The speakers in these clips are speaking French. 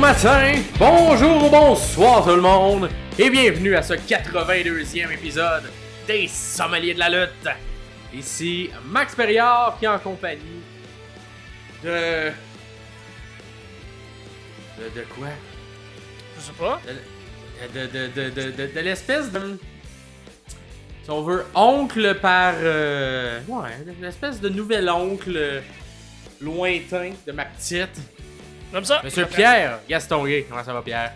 matin, bonjour ou bonsoir tout le monde, et bienvenue à ce 82e épisode des Sommeliers de la lutte. Ici Max Perriard qui est en compagnie de quoi? Je sais pas. De l'espèce de... Si on veut, oncle par... ouais, l'espèce de nouvel oncle lointain de ma petite. Comme ça. Monsieur Pierre Gastonguay. Comment ça va, Pierre?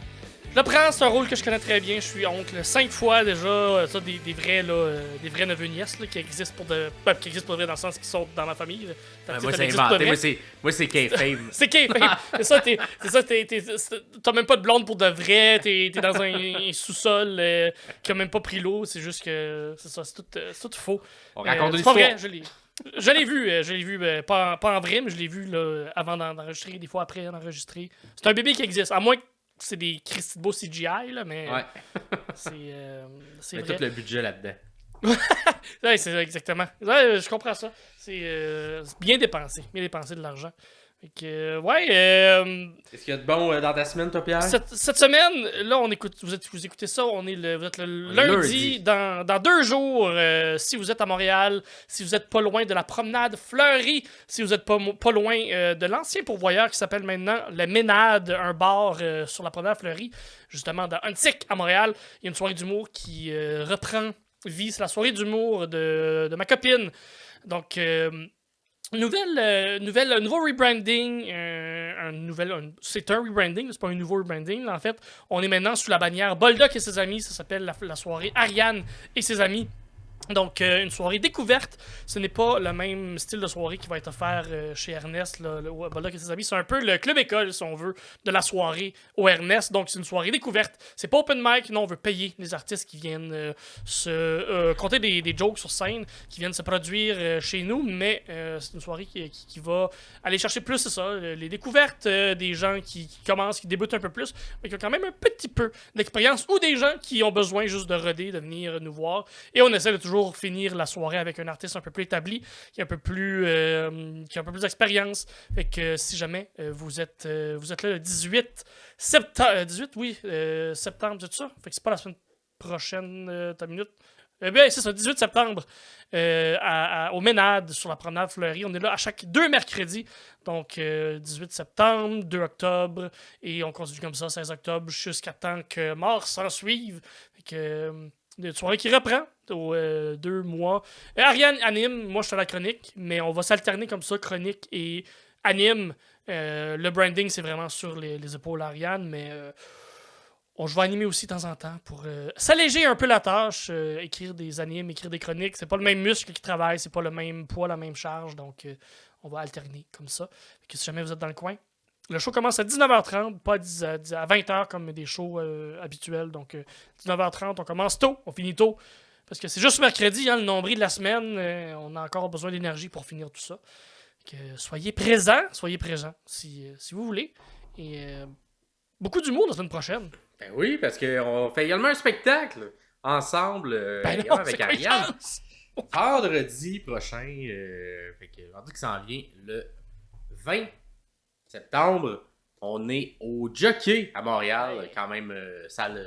Je le prends, c'est un rôle que je connais très bien. Je suis oncle 5 fois déjà. Ça, des vrais là, des vrais neveux nièces là, qui existent pour de vrai dans le sens qu'ils sont dans ma famille. Moi, c'est inventé. Moi, c'est kayfabe. C'est kayfabe. C'est ça, t'as même pas de blonde pour de vrai. T'es dans un sous-sol qui a même pas pris l'eau. C'est juste que c'est ça, c'est tout faux. On raconte une c'est pas histoire. vrai, je l'ai vu, pas en vrai, mais je l'ai vu là, avant d'enregistrer, des fois après d'enregistrer. C'est un bébé qui existe, à moins que c'est des Christy de beau CGI, là, mais Ouais. c'est Mais vrai. tout le budget là-dedans. Ouais, c'est exactement. Ouais, je comprends ça. C'est bien dépensé de l'argent. Fait que, ouais. Qu'est-ce qu'il y a de bon dans ta semaine, toi, Pierre? Cette semaine, là, vous écoutez ça, vous êtes le lundi. Dans 2 jours, si vous êtes à Montréal, si vous êtes pas loin de la promenade Fleury, si vous êtes pas loin de l'ancien pourvoyeur qui s'appelle maintenant le Ménade, un bar sur la promenade Fleury, justement dans Antique à Montréal, il y a une soirée d'humour qui reprend vie. C'est la soirée d'humour de ma copine. Donc... nouveau rebranding, c'est un rebranding, c'est pas un nouveau rebranding. En fait, on est maintenant sous la bannière Boldock et ses amis. Ça s'appelle la soirée Ariane et ses amis. Donc, une soirée découverte. Ce n'est pas le même style de soirée qui va être offert chez Ernest, Boldock et ses amis. C'est un peu le club école, si on veut, de la soirée au Ernest. Donc, c'est une soirée découverte. C'est pas open mic. Non, on veut payer les artistes qui viennent compter des jokes sur scène, qui viennent se produire chez nous. Mais c'est une soirée qui va aller chercher plus, c'est ça, les découvertes des gens qui commencent, qui débutent un peu plus, mais qui ont quand même un petit peu d'expérience, ou des gens qui ont besoin juste de roder, de venir nous voir. Et on essaie de toujours finir la soirée avec un artiste un peu plus établi, qui a un peu plus d'expérience. Fait que si jamais vous êtes là le 18 septembre, septembre, c'est ça? Fait que c'est pas la semaine prochaine, ta minute. Bien, c'est ça, 18 septembre, au Ménade, sur la promenade Fleury. On est là à chaque 2 mercredis. Donc, 18 septembre, 2 octobre, et on continue comme ça, 16 octobre, jusqu'à temps que mort s'en suive. Fait que... une soirée qui reprend aux 2 mois. Ariane anime, moi je suis à la chronique, mais on va s'alterner comme ça, chronique et anime. Le branding, c'est vraiment sur les épaules d'Ariane, mais je vais animer aussi de temps en temps pour s'alléger un peu la tâche. Écrire des animes, écrire des chroniques, c'est pas le même muscle qui travaille, c'est pas le même poids, la même charge, donc on va alterner comme ça. Que si jamais vous êtes dans le coin, le show commence à 19h30, pas à 20h comme des shows habituels. Donc, 19h30, on commence tôt, on finit tôt. Parce que c'est juste mercredi, hein, le nombril de la semaine. On a encore besoin d'énergie pour finir tout ça. Soyez présents si vous voulez. Et beaucoup d'humour la semaine prochaine. Ben oui, parce qu'on fait également un spectacle ensemble avec Ariane. Vendredi prochain. Fait que vendredi qui s'en vient, le 20 septembre, on est au Jockey à Montréal, quand même salle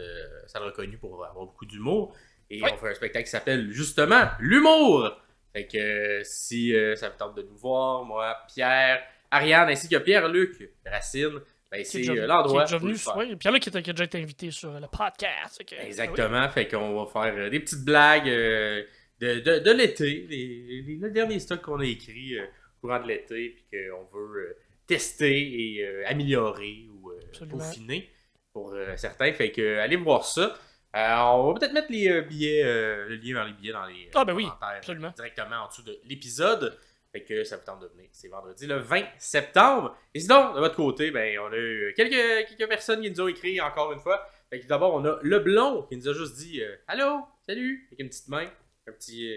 reconnue pour avoir beaucoup d'humour. Et on fait un spectacle qui s'appelle justement l'humour. Fait que si ça vous tente de nous voir, moi, Pierre, Ariane, ainsi que Pierre-Luc Racine, ben c'est l'endroit. Qui est déjà venu, Pierre-Luc qui a déjà été invité sur le podcast. Exactement, fait qu'on va faire des petites blagues de l'été, le dernier stock qu'on a écrit courant de l'été, puis qu'on veut tester et améliorer ou peaufiner pour certains. Fait que allez voir ça. On va peut-être mettre les billets, le lien vers les billets dans les commentaires directement en dessous de l'épisode. Fait que ça vous tente de venir. C'est vendredi le 20 septembre. Et sinon, de votre côté, ben on a eu quelques personnes qui nous ont écrit encore une fois. Fait que d'abord, on a Leblon qui nous a juste dit allô, salut, avec une petite main, un petit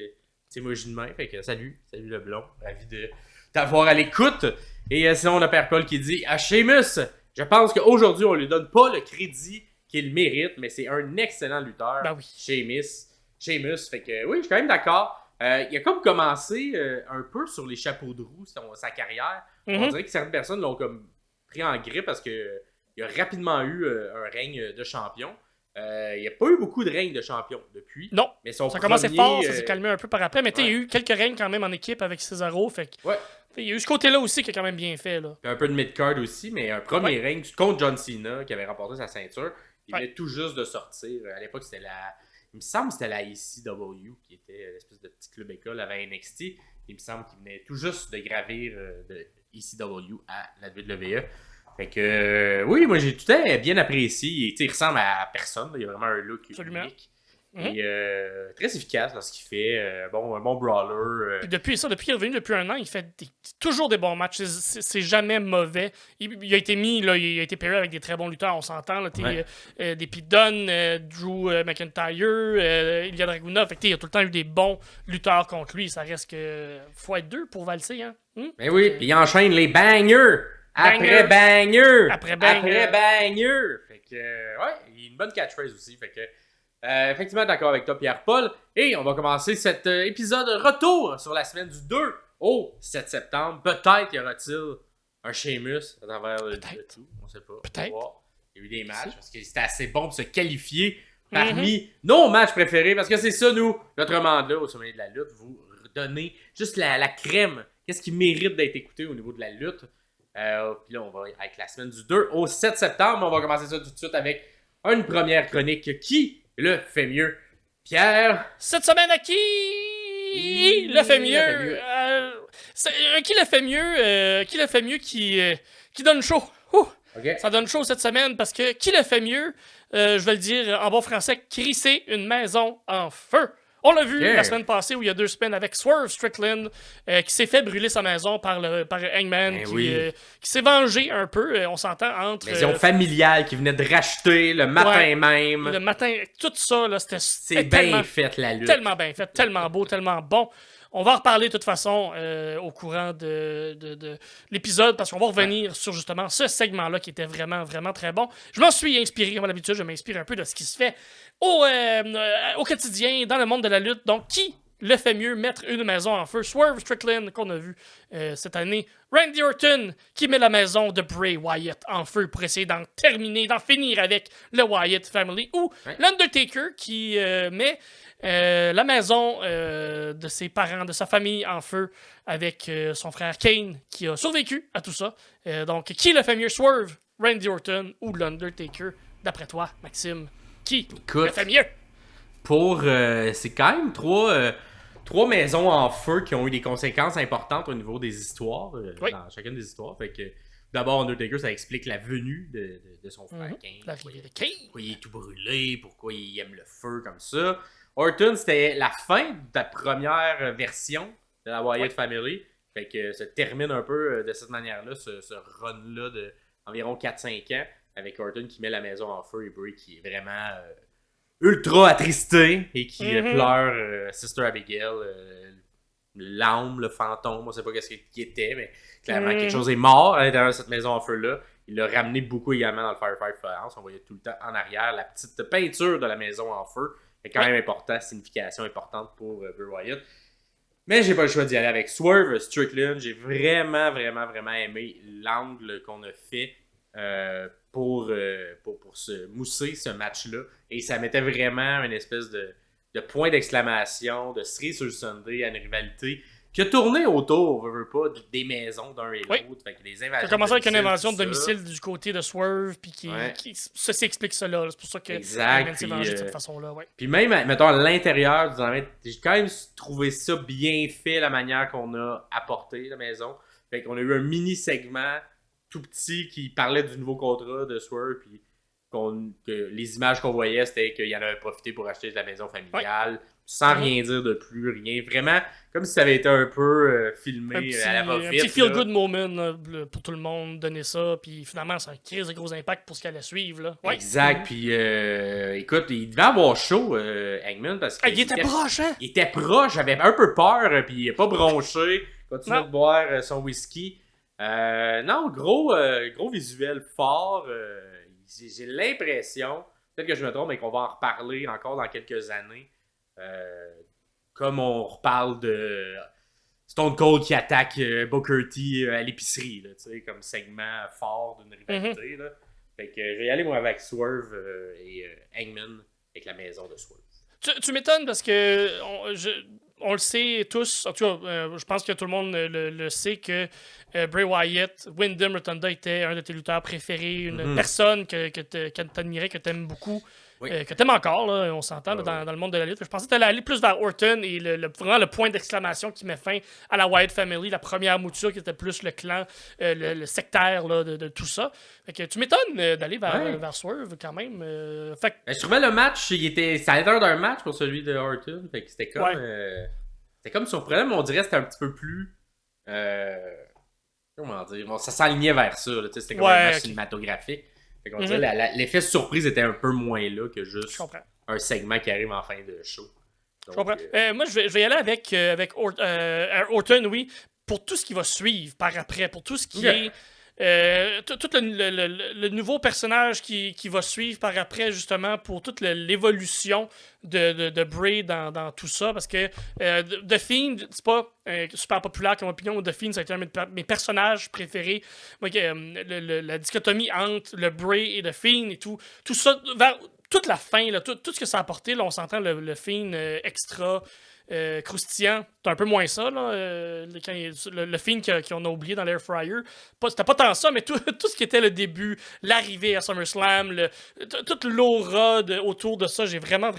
emoji de main. Fait que salut Leblon, ravi de t'avoir à l'écoute. Et sinon, on a Père Paul qui dit à Sheamus, je pense qu'aujourd'hui, on lui donne pas le crédit qu'il mérite, mais c'est un excellent lutteur. Ben oui. Sheamus. Fait que oui, je suis quand même d'accord. Il a comme commencé un peu sur les chapeaux de roue sa carrière. On dirait que certaines personnes l'ont comme pris en grippe parce que il a rapidement eu un règne de champion. Il n'y a pas eu beaucoup de règnes de champion depuis. Non, mais son ça a premier, commencé fort, ça s'est calmé un peu par après, mais tu sais, ouais. il y a eu quelques règnes quand même en équipe avec Cesaro, fait que, Ouais. il y a eu ce côté-là aussi qui a quand même bien fait, là. Puis un peu de mid-card aussi, mais un premier règne contre John Cena qui avait remporté sa ceinture. Il venait tout juste de sortir. À l'époque, c'était il me semble que c'était la ECW qui était l'espèce de petit club école avant NXT. Il me semble qu'il venait tout juste de gravir de ECW à la WWE. Fait que, oui, moi j'ai tout à fait bien apprécié. Il ressemble à personne. Là. Il a vraiment un look unique. Et très efficace dans ce qu'il fait. Un bon brawler. Puis depuis qu'il est revenu depuis un an, il fait toujours des bons matchs. C'est jamais mauvais. Il a été mis, là, il a été pairé avec des très bons lutteurs, on s'entend. Là, des Pete Dunne, Drew McIntyre, Ilya Dragunov. Fait que, il y a tout le temps eu des bons lutteurs contre lui. Ça reste que faut être deux pour valser. Hein? Mais oui, puis il enchaîne les bangers. Après banger! Après banger! Fait que, ouais, il a une bonne catchphrase aussi. Fait que, effectivement, d'accord avec toi, Pierre-Paul. Et on va commencer cet épisode retour sur la semaine du 2 au 7 septembre. Peut-être y aura-t-il un Sheamus à travers le tout. On sait pas. Peut-être. Il y a eu des matchs parce que c'était assez bon pour se qualifier parmi nos matchs préférés. Parce que c'est ça, nous, notre mandat au sommet de la lutte. Vous donner juste la crème. Qu'est-ce qui mérite d'être écouté au niveau de la lutte? Puis là, on va avec la semaine du 2 au 7 septembre. On va commencer ça tout de suite avec une première chronique. Qui le fait mieux? Pierre? Cette semaine, à qui le fait mieux? Qui le fait mieux? Qui le fait mieux qui donne chaud? Okay. Ça donne chaud cette semaine parce que qui le fait mieux? Je vais le dire en bon français, crisser une maison en feu. On l'a vu la semaine passée ou il y a 2 semaines avec Swerve Strickland qui s'est fait brûler sa maison par Hangman qui s'est vengé un peu, on s'entend, entre... Maison familiale qui venait de racheter le matin même. Le matin, tout ça, là, c'est bien fait la lutte. Tellement bien fait, tellement beau, tellement bon. On va en reparler de toute façon au courant de l'épisode parce qu'on va revenir sur justement ce segment-là qui était vraiment, vraiment très bon. Je m'en suis inspiré, comme à l'habitude, je m'inspire un peu de ce qui se fait au quotidien dans le monde de la lutte. Donc, qui le fait mieux mettre une maison en feu? Swerve Strickland, qu'on a vu cette année. Randy Orton, qui met la maison de Bray Wyatt en feu pour essayer d'en finir avec le Wyatt Family. Ou l'Undertaker, qui met... la maison de ses parents, de sa famille en feu avec son frère Kane qui a survécu à tout ça. Donc, qui le fait mieux, Swerve, Randy Orton ou l'Undertaker? D'après toi, Maxime, qui le fait mieux? C'est quand même trois maisons en feu qui ont eu des conséquences importantes au niveau des histoires, dans chacune des histoires. Fait que, d'abord, Undertaker, ça explique la venue de son frère Kane. L'arrivée de Kane. Pourquoi il est tout brûlé, pourquoi il aime le feu comme ça. Orton, c'était la fin de la première version de la Wyatt Family. Fait que ça termine un peu de cette manière-là, ce run-là d'environ 4-5 ans, avec Orton qui met la maison en feu et Bray qui est vraiment ultra attristé et qui pleure Sister Abigail, l'âme, le fantôme, on sait pas qu'est-ce qu'il était, mais clairement quelque chose est mort à l'intérieur de cette maison en feu-là. Il l'a ramené beaucoup également dans le Firefight Florence. On voyait tout le temps en arrière la petite peinture de la maison en feu. C'est quand même important, signification importante pour Bray Wyatt. Mais j'ai pas le choix d'y aller avec Swerve Strickland. J'ai vraiment, vraiment, vraiment aimé l'angle qu'on a fait pour se mousser ce match-là. Et ça mettait vraiment une espèce de point d'exclamation, de cerise sur le Sunday à une rivalité qui a tourné autour, veut pas, des maisons d'un et l'autre. Fait que les invasions. Ça a commencé avec une invasion de domicile du côté de Swerve, puis ça s'explique cela. C'est pour ça que Hangman s'est vengé de cette façon-là. Puis même, mettons, à l'intérieur du dynamite, j'ai quand même trouvé ça bien fait, la manière qu'on a apporté la maison. Fait qu'on a eu un mini-segment tout petit qui parlait du nouveau contrat de Swerve, puis que les images qu'on voyait, c'était qu'il y en avait profité pour acheter de la maison familiale, sans rien dire de plus, rien. Vraiment, comme si ça avait été un peu filmé à la va-vite. Un petit feel-good moment pour tout le monde, donner ça, puis finalement, ça a créé un gros impact pour ce qu'elle allait suivre. Là. Ouais. Exact, puis écoute, il devait avoir chaud, Hangman, parce que... il était proche, hein? Il était proche, j'avais un peu peur, puis il n'est pas bronché, il continuait de boire son whisky. Non, gros visuel fort. J'ai l'impression, peut-être que je me trompe, mais qu'on va en reparler encore dans quelques années. Comme on reparle de Stone Cold qui attaque Booker T à l'épicerie, là, comme segment fort d'une rivalité. Là. Fait que je vais y aller moi avec Swerve et Hangman avec la maison de Swerve. Tu m'étonnes parce que on le sait tous, en tout cas, je pense que tout le monde le sait que Bray Wyatt, Wyndham Rotunda était un de tes lutteurs préférés, une personne que t'admirais, que t'aimes beaucoup, Oui. que t'aimes encore, là, on s'entend dans le monde de la lutte. Je pensais que t'allais aller plus vers Orton et vraiment le point d'exclamation qui met fin à la Wyatt Family, la première mouture qui était plus le clan, le sectaire là, de tout ça. Fait que tu m'étonnes d'aller vers Swerve quand même. Fait que, Je trouvais le match, ça a l'air d'un match pour celui de Orton. Fait que c'était comme, c'était comme surprenant, mais on dirait que c'était un petit peu plus. Comment dire? Bon, ça s'alignait vers ça. Là, c'était comme un match cinématographique. Fait qu'on dirait l'effet surprise était un peu moins là que juste un segment qui arrive en fin de show. Donc, je comprends. Moi, je vais y aller avec Orton, oui, pour tout ce qui va suivre par après, pour tout ce qui est. Tout le nouveau personnage qui va suivre par après, justement, pour toute l'évolution de Bray dans tout ça, parce que The Fiend, c'est pas super populaire comme opinion, The Fiend, ça a été un de mes personnages préférés. Moi, la dichotomie entre le Bray et The Fiend et tout ça, vers toute la fin, là, tout ce que ça a apporté, là, on s'entend le Fiend extra croustillant, c'est un peu moins ça, là, le film qu'on a oublié dans l'Air Fryer. C'était pas tant ça, mais tout ce qui était le début, l'arrivée à SummerSlam, toute l'aura autour de ça, j'ai vraiment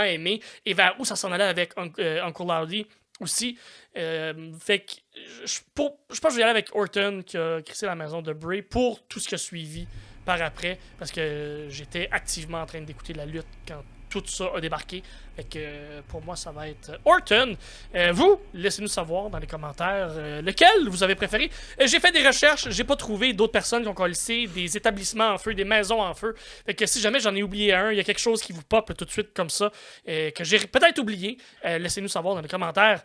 aimé. Et vers où ça s'en allait avec Uncle Howdy aussi. Fait que je pense que je vais y aller avec Orton qui a crissé la maison de Bray pour tout ce qui a suivi par après, parce que j'étais activement en train d'écouter la lutte quand tout ça a débarqué. Fait que pour moi, ça va être Orton. Vous, laissez-nous savoir dans les commentaires lequel vous avez préféré. J'ai fait des recherches, j'ai pas trouvé d'autres personnes qui ont collé des établissements en feu, des maisons en feu. Fait que si jamais j'en ai oublié un, il y a quelque chose qui vous pop tout de suite comme ça, que j'ai peut-être oublié, laissez-nous savoir dans les commentaires,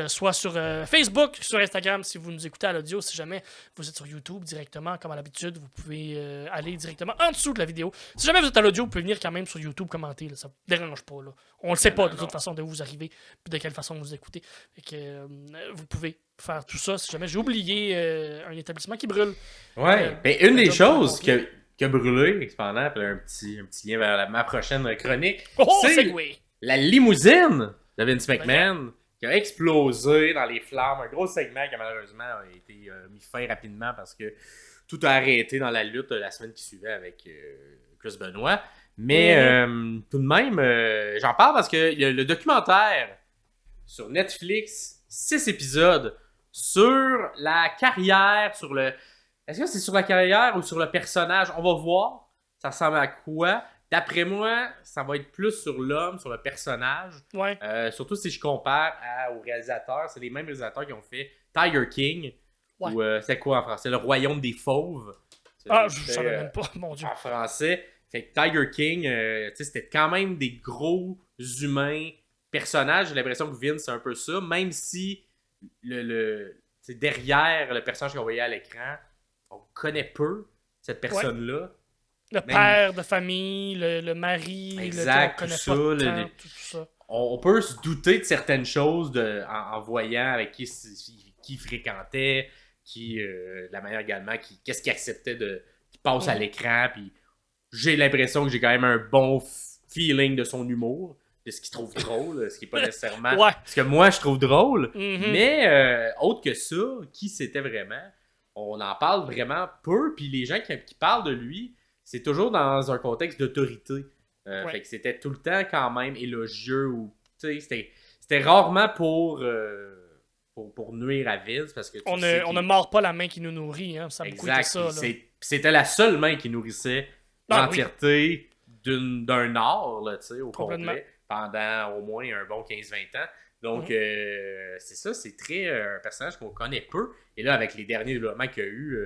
soit sur Facebook, sur Instagram si vous nous écoutez à l'audio. Si jamais vous êtes sur YouTube directement, comme à l'habitude, vous pouvez aller directement en dessous de la vidéo. Si jamais vous êtes à l'audio, vous pouvez venir quand même sur YouTube commenter, là, ça ne dérange pas. Là. On le sait pas de toute façon de où vous arrivez puis de quelle façon vous écoutez. Fait que vous pouvez faire tout ça si jamais j'ai oublié un établissement qui brûle. Ouais, ben, une des choses qui a brûlé, cependant, un petit lien vers ma prochaine chronique, c'est la limousine de Vince McMahon qui a explosé dans les flammes. Un gros segment qui malheureusement a été mis fin rapidement parce que tout a arrêté dans la lutte la semaine qui suivait avec Chris Benoit. Mais tout de même, j'en parle parce que y a le documentaire sur Netflix, 6 épisodes, sur la carrière, Est-ce que c'est sur la carrière ou sur le personnage? On va voir. Ça ressemble à quoi? D'après moi, ça va être plus sur l'homme, sur le personnage. Ouais. Surtout si je compare aux réalisateurs. C'est les mêmes réalisateurs qui ont fait Tiger King. Ouais. Ou c'est quoi en français? Le Royaume des Fauves. Je savais même pas, mon Dieu. En français. Fait que Tiger King, c'était quand même des gros humains personnages. J'ai l'impression que Vince, c'est un peu ça. Même si derrière le personnage qu'on voyait à l'écran, on connaît peu cette personne-là. Le père de famille, le mari, exact, on connaît pas tout ça. On peut se douter de certaines choses en voyant avec qui fréquentait, la manière également, qu'est-ce qu'il acceptait qui passe à l'écran. Puis j'ai l'impression que j'ai quand même un bon feeling de son humour, de ce qu'il trouve drôle, ce qui n'est pas nécessairement ce que moi je trouve drôle. Mais autre que ça, qui c'était vraiment, on en parle vraiment peu. Puis les gens qui parlent de lui, c'est toujours dans un contexte d'autorité. Fait que c'était tout le temps quand même élogieux. Ou c'était rarement pour nuire à Vince. Parce que on ne mord pas la main qui nous nourrit. Hein, ça a beaucoup été ça. C'était la seule main qui nourrissait l'entièreté d'un art au complet pendant au moins un bon 15-20 ans. Donc, c'est ça, c'est très un personnage qu'on connaît peu. Et là, avec les derniers développements qu'il y a eu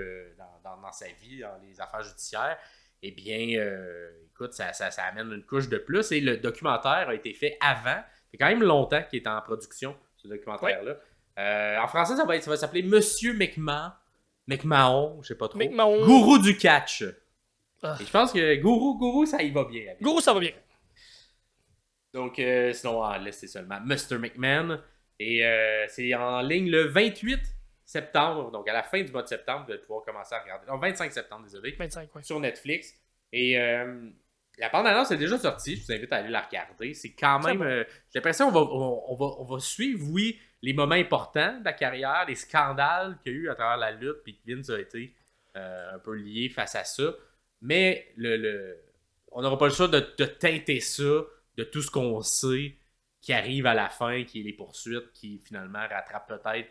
dans sa vie, dans les affaires judiciaires, eh bien, écoute, ça amène une couche de plus. Et le documentaire a été fait avant. C'est quand même longtemps qu'il est en production, ce documentaire-là. En français, ça va s'appeler Monsieur McMahon, je sais pas trop. Gourou du catch. Et je pense que Gourou, ça y va bien. Gourou, ça va bien. Donc, sinon, en anglais, c'est seulement Mr. McMahon. Et c'est en ligne le 28 septembre, donc à la fin du mois de septembre, vous allez pouvoir commencer à regarder. Non, 25 septembre, désolé. 25, ouais. Sur Netflix. Et la bande-annonce est déjà sortie. Je vous invite à aller la regarder. C'est quand même. J'ai l'impression qu'on va suivre, oui, les moments importants de la carrière, les scandales qu'il y a eu à travers la lutte, puis que Vince a été un peu lié face à ça. Mais on n'aura pas le choix de teinter ça de tout ce qu'on sait qui arrive à la fin, qui est les poursuites, qui finalement rattrape peut-être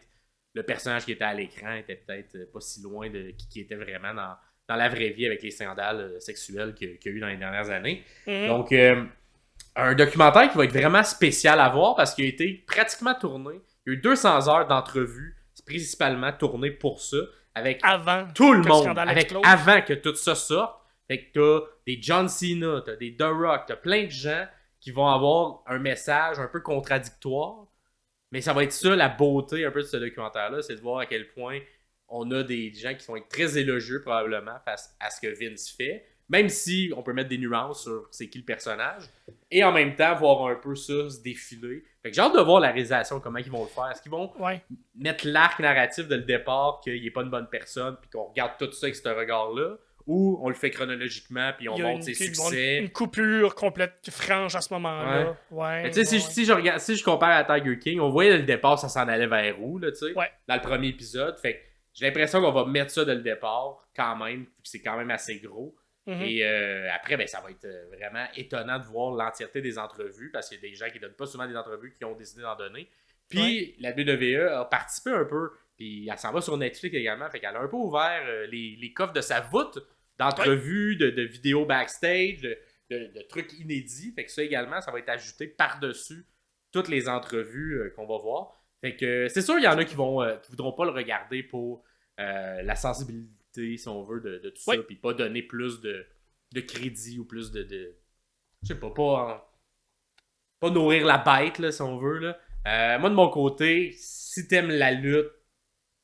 le personnage qui était à l'écran, était peut-être pas si loin de qui était vraiment dans la vraie vie avec les scandales sexuels qu'il y a eu dans les dernières années. Donc, un documentaire qui va être vraiment spécial à voir parce qu'il a été pratiquement tourné. Il y a eu 200 heures d'entrevues, principalement tourné pour ça, avec tout le monde, avant que tout ça sorte. Fait que t'as des John Cena, t'as des The Rock, t'as plein de gens qui vont avoir un message un peu contradictoire. Mais ça va être ça, la beauté un peu de ce documentaire-là, c'est de voir à quel point on a des gens qui vont être très élogieux probablement face à ce que Vince fait, même si on peut mettre des nuances sur c'est qui le personnage, et en même temps voir un peu ça se défiler. Fait que j'ai hâte de voir la réalisation, comment ils vont le faire. Est-ce qu'ils vont mettre l'arc narratif dès le départ qu'il n'est pas une bonne personne, puis qu'on regarde tout ça avec ce regard-là, ou on le fait chronologiquement, puis on montre ses succès. Une coupure complète, franche à ce moment-là. Si je compare à Tiger King, on voyait dès le départ, ça s'en allait vers où, là, dans le premier épisode. Fait que j'ai l'impression qu'on va mettre ça dès le départ, quand même, c'est quand même assez gros. Et après, ben, ça va être vraiment étonnant de voir l'entièreté des entrevues, parce qu'il y a des gens qui donnent pas souvent des entrevues qui ont décidé d'en donner. Puis la WWE a participé un peu, puis elle s'en va sur Netflix également, fait qu'elle a un peu ouvert les coffres de sa voûte d'entrevues, de vidéos backstage, de trucs inédits. Fait que ça également, ça va être ajouté par-dessus toutes les entrevues qu'on va voir. Fait que c'est sûr, il y en a qui voudront pas le regarder pour la sensibilité, si on veut, de tout ça, puis pas donner plus de crédit ou plus de je sais pas nourrir la bête, là, si on veut, là. Moi, de mon côté, si t'aimes la lutte,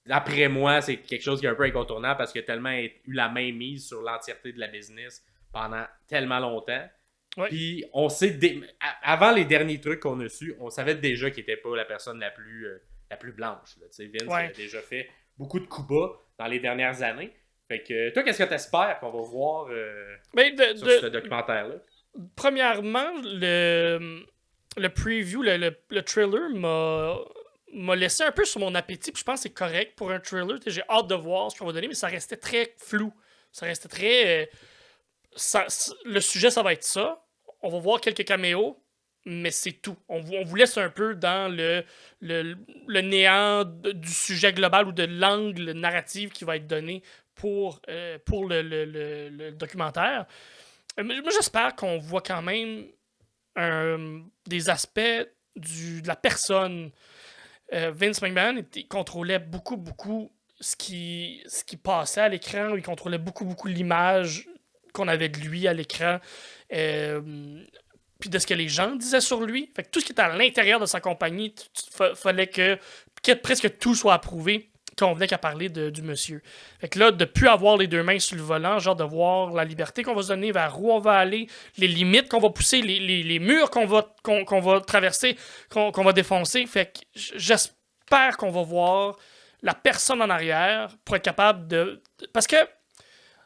après moi, c'est quelque chose qui est un peu incontournable parce qu'il a tellement eu la main mise sur l'entièreté de la business pendant tellement longtemps. Puis on sait, avant les derniers trucs qu'on a su, on savait déjà qu'il n'était pas la personne la plus blanche. Là. Vince a déjà fait beaucoup de coups bas dans les dernières années. Fait que toi, qu'est-ce que tu espères qu'on va voir sur ce documentaire-là? Premièrement, le preview, le trailer m'a laissé un peu sur mon appétit, puis je pense que c'est correct pour un trailer. J'ai hâte de voir ce qu'on va donner, mais ça restait très flou. Ça restait très... le sujet, ça va être ça. On va voir quelques caméos, mais c'est tout. On vous laisse un peu dans le néant du sujet global ou de l'angle narratif qui va être donné pour le documentaire. Moi, j'espère qu'on voit quand même des aspects de la personne. Vince McMahon contrôlait beaucoup ce qui passait à l'écran. Il contrôlait beaucoup l'image qu'on avait de lui à l'écran. Puis de ce que les gens disaient sur lui. Fait que tout ce qui était à l'intérieur de sa compagnie, fallait que presque tout soit approuvé quand on venait qu'à parler du monsieur. Fait que là, de plus avoir les deux mains sur le volant, genre de voir la liberté qu'on va se donner, vers où on va aller, les limites qu'on va pousser, les murs qu'on va traverser, qu'on va défoncer. Fait que j'espère qu'on va voir la personne en arrière pour être capable de... Parce que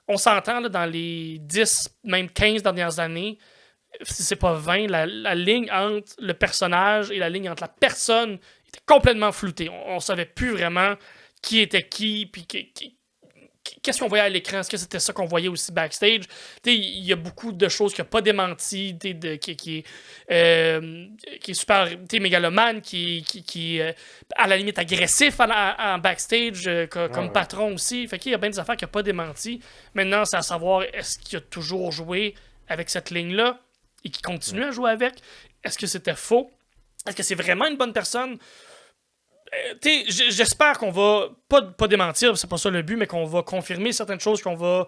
on s'entend là, dans les 10, même 15 dernières années, si c'est pas 20, la ligne entre le personnage et la ligne entre la personne était complètement floutée. On savait plus vraiment qui était qui, puis qu'est-ce qu'on voyait à l'écran. Est-ce que c'était ça qu'on voyait aussi backstage? Il y a beaucoup de choses qui n'ont pas démenti, qui est super mégalomane, qui est à la limite agressif en backstage, comme patron aussi. Fait qu'il y a bien des affaires qui n'ont pas démenti. Maintenant, c'est à savoir, est-ce qu'il a toujours joué avec cette ligne-là et qu'il continue à jouer avec? Est-ce que c'était faux? Est-ce que c'est vraiment une bonne personne? J'espère qu'on va pas démentir, c'est pas ça le but, mais qu'on va confirmer certaines choses, qu'on va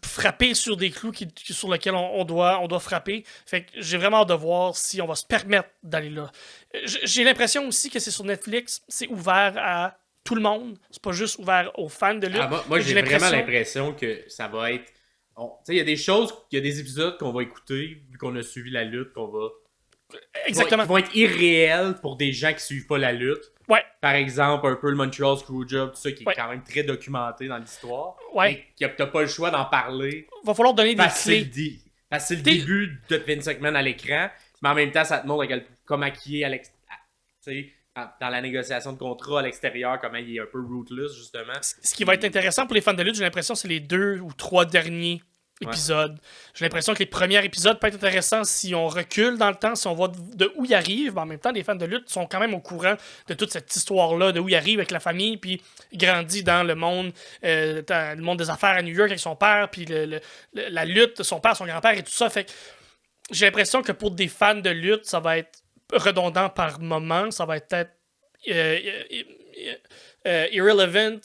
frapper sur des clous sur lesquels on doit frapper. Fait que j'ai vraiment hâte de voir si on va se permettre d'aller là. J'ai l'impression aussi que c'est sur Netflix, c'est ouvert à tout le monde. C'est pas juste ouvert aux fans de lutte. Moi, j'ai vraiment l'impression que ça va être... Il y a des choses, il y a des épisodes qu'on va écouter, vu qu'on a suivi la lutte, qu'on va Exactement. Qui vont être irréels pour des gens qui suivent pas la lutte. Ouais. Par exemple, un peu le Montreal Screwjob, tout ça, qui est Ouais. quand même très documenté dans l'histoire. Ouais. Et que t'as pas le choix d'en parler. Va falloir donner des Parce que clés. c'est le T'es- début de Vince McMahon à l'écran. Mais en même temps, ça te montre comment il est dans la négociation de contrat à l'extérieur, comment il est un peu ruthless, justement. Ce qui va être intéressant pour les fans de lutte, j'ai l'impression, c'est les 2 ou 3 derniers épisodes. J'ai l'impression que les premiers épisodes peuvent être intéressants si on recule dans le temps, si on voit de où il arrive. Mais en même temps, les fans de lutte sont quand même au courant de toute cette histoire-là, de où il arrive avec la famille, puis il grandit dans le monde des affaires à New York avec son père, puis la lutte, son père, son grand-père et tout ça. Fait que j'ai l'impression que pour des fans de lutte, ça va être redondant par moment, ça va être peut-être irrelevant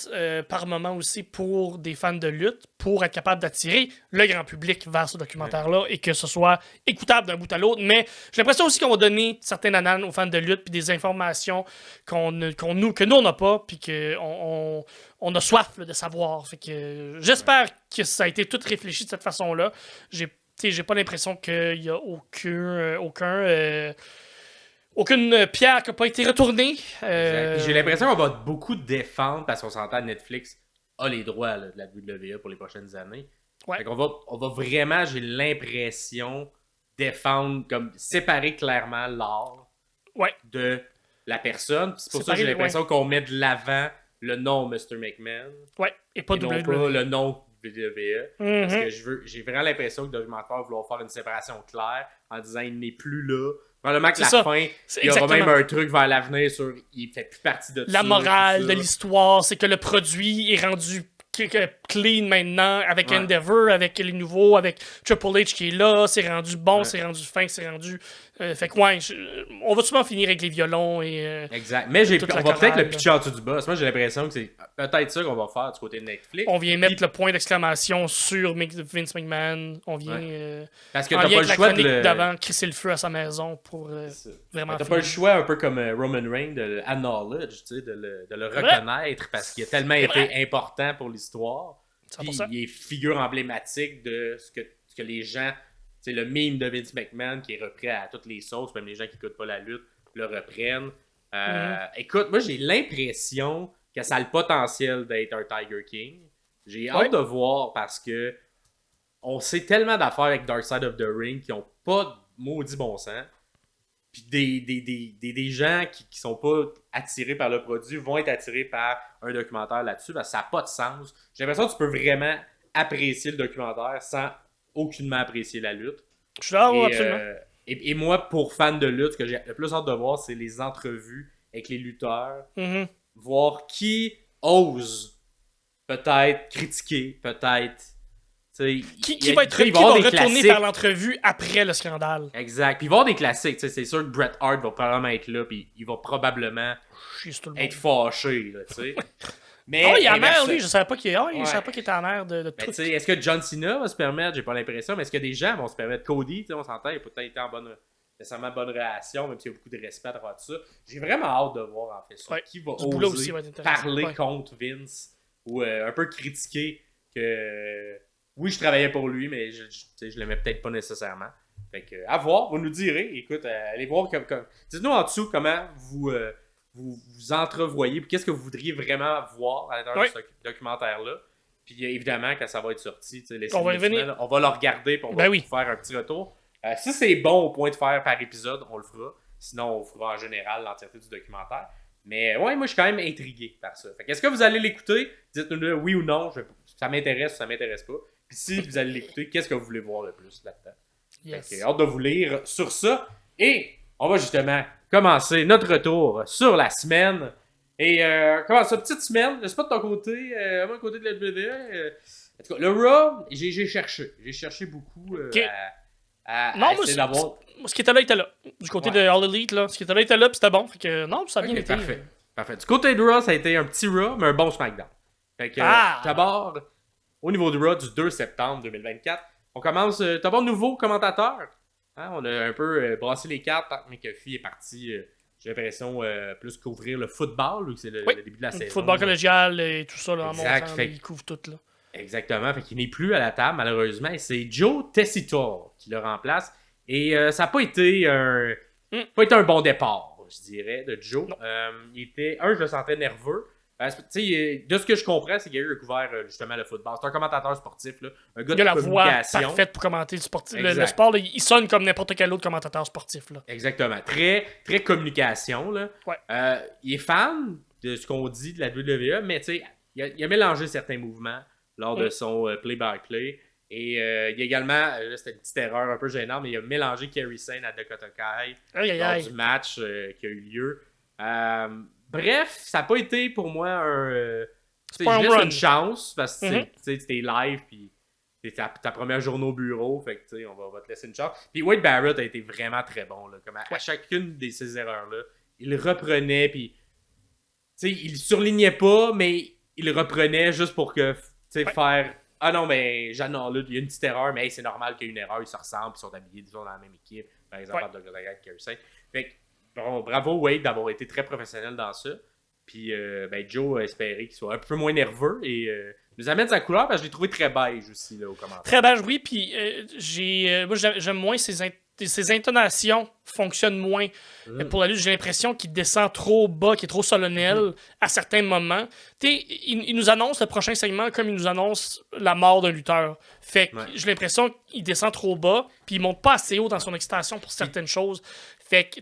par moment aussi pour des fans de lutte, pour être capable d'attirer le grand public vers ce documentaire-là et que ce soit écoutable d'un bout à l'autre. Mais j'ai l'impression aussi qu'on va donner certaines ananes aux fans de lutte puis des informations que nous on n'a pas puis qu'on on a soif là, de savoir. Fait que j'espère que ça a été tout réfléchi de cette façon-là. J'ai pas l'impression qu'il y a aucune pierre qui n'a pas été retournée. J'ai l'impression qu'on va beaucoup défendre parce qu'on s'entend Netflix a les droits là, de la WWE pour les prochaines années. Ouais. Fait qu'on va vraiment, j'ai l'impression, défendre, comme séparer clairement l'art de la personne. Puis c'est pour ça que j'ai l'impression qu'on met de l'avant le nom Mr. McMahon. Ouais, et pas non WWE. pas le nom WWE. Mm-hmm. Parce que j'ai vraiment l'impression que le documentaire va vouloir faire une séparation claire en disant il n'est plus là. Probablement que C'est la ça. fin, il y aura même un truc vers l'avenir sur il fait plus partie de la ça. morale de l'histoire, c'est que le produit est rendu clean maintenant avec Endeavor, avec les nouveaux, avec Triple H qui est là, c'est rendu bon, c'est rendu fin, c'est rendu... fait que on va souvent finir avec les violons et... exact. Mais on va peut-être le pitcher en dessous du boss. Moi, j'ai l'impression que c'est peut-être ça qu'on va faire du côté de Netflix. On vient mettre le point d'exclamation sur Vince McMahon. On vient... parce que t'as pas le choix d'avant, crisser le feu à sa maison pour vraiment... T'as pas le choix, un peu comme Roman Reigns, de l'acknowledge, tu sais, de le reconnaître parce qu'il a tellement été important pour l'histoire. Puis il est figure emblématique de ce que les gens, tu sais, le meme de Vince McMahon qui est repris à toutes les sauces, même les gens qui n'écoutent pas la lutte le reprennent. Écoute, moi j'ai l'impression que ça a le potentiel d'être un Tiger King. J'ai hâte de voir parce que on sait tellement d'affaires avec Dark Side of the Ring qui ont pas de maudit bon sens. Puis des gens qui sont pas attirés par le produit vont être attirés par un documentaire là-dessus parce que ça n'a pas de sens. J'ai l'impression que tu peux vraiment apprécier le documentaire sans aucunement apprécier la lutte. Je suis là, absolument. Et moi, pour fan de lutte, ce que j'ai le plus hâte de voir, c'est les entrevues avec les lutteurs. Mm-hmm. Voir qui ose peut-être critiquer, peut-être... Qui va retourner vers l'entrevue après le scandale. Exact. Puis il va y avoir des classiques. C'est sûr que Bret Hart va probablement être là. Puis il va probablement être fâché. Là, mais il est amer, lui. Je savais pas qu'il était amer de tout. Est-ce que John Cena va se permettre? J'ai pas l'impression. Mais est-ce que des gens vont se permettre? Cody, on s'entend, il a peut-être été en nécessairement bonne relation, même s'il y a beaucoup de respect à travers tout ça. J'ai vraiment hâte de voir en fait ça. Qui va oser parler contre Vince ou un peu critiquer que... Oui, je travaillais pour lui, mais je l'aimais peut-être pas nécessairement. Fait que, à voir, vous nous direz. Écoute, allez voir. Dites-nous en dessous comment vous entrevoyez, puis qu'est-ce que vous voudriez vraiment voir à l'intérieur de ce documentaire-là. Puis évidemment, quand ça va être sorti, on va le regarder, puis on va vous faire un petit retour. Si c'est bon au point de faire par épisode, on le fera. Sinon, on fera en général l'entièreté du documentaire. Mais ouais, moi, je suis quand même intrigué par ça. Fait que, est-ce que vous allez l'écouter? Dites-nous oui ou non. Ça m'intéresse ou ça m'intéresse pas. Puis si vous allez l'écouter, qu'est-ce que vous voulez voir le plus là-dedans? Yes. Fait que, hâte de vous lire sur ça. Et on va justement commencer notre retour sur la semaine. Et comment ça, petite semaine? Je sais pas de ton côté, moi, côté de la WWE. En tout cas, le Raw, j'ai cherché beaucoup essayer d'avoir... Ce qui était là, était là. Du côté de All Elite, là. Ce qui était là, était là, puis c'était bon. Fait que non, ça a bien été. Parfait. Du côté de Raw, ça a été un petit Raw, mais un bon SmackDown. Fait que d'abord... Au niveau du Raw du 2 septembre 2024, on commence. D'abord, nouveau commentateur. Hein, on a un peu brassé les cartes. McAfee est parti, j'ai l'impression, plus couvrir le football, vu que c'est le début de la saison. Le football collégial et tout ça, là, exact, en montant, il couvre tout. Là. Exactement. Fait qu'il n'est plus à la table, malheureusement. Et c'est Joe Tessitore qui le remplace. Et ça n'a pas été pas été un bon départ, je dirais, de Joe. Non. Je le sentais nerveux. De ce que je comprends, c'est qu'il a couvert justement le football. C'est un commentateur sportif, là, un gars Il a de la voix communication. parfaite pour commenter le Exact. sport. Là, il sonne comme n'importe quel autre commentateur sportif. Là. Exactement. Très, très communication. Là. Ouais. Il est fan de ce qu'on dit de la WWE, mais il a mélangé certains mouvements lors de son play-by-play. Et il a également, là, c'était une petite erreur un peu gênante, mais il a mélangé Kerry Sane à Dakota Kai lors du match qui a eu lieu. Bref, ça n'a pas été pour moi pas un juste run. une chance parce que c'était live puis c'était ta première journée au bureau, fait que on va te laisser une chance. Puis Wade Barrett a été vraiment très bon là, comme à chacune de ces erreurs là, il reprenait puis il surlignait pas mais il reprenait juste pour que faire ah non mais là il y a une petite erreur mais hey, c'est normal qu'il y ait une erreur, ils se ressemblent, ils sont habillés disons dans la même équipe, par exemple à Dakota Kai Kerry Sane. Fait que bon, bravo Wade d'avoir été très professionnel dans ça. Puis Joe a espéré qu'il soit un peu moins nerveux et nous amène sa couleur parce que je l'ai trouvé très beige aussi là, au commentaire. Très beige, oui. Puis moi, j'aime moins ses intonations fonctionnent moins pour la lutte. J'ai l'impression qu'il descend trop bas, qu'il est trop solennel à certains moments. Il nous annonce le prochain segment comme il nous annonce la mort d'un lutteur. Fait que j'ai l'impression qu'il descend trop bas, puis il monte pas assez haut dans son excitation pour certaines choses. Fait que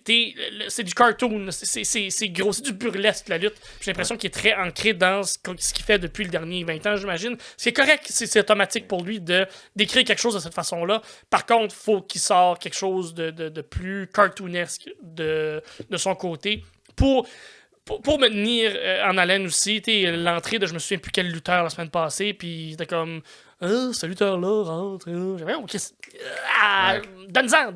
c'est du cartoon, c'est gros, c'est du burlesque la lutte. J'ai l'impression qu'il est très ancré dans ce qu'il fait depuis le dernier 20 ans, j'imagine. C'est correct, c'est automatique pour lui d'écrire quelque chose de cette façon-là. Par contre, faut qu'il sorte quelque chose de plus cartoonesque de son côté pour me tenir en haleine aussi. L'entrée de je me souviens plus quel lutteur la semaine passée, puis c'était comme ce lutteur-là rentre. Donne-en,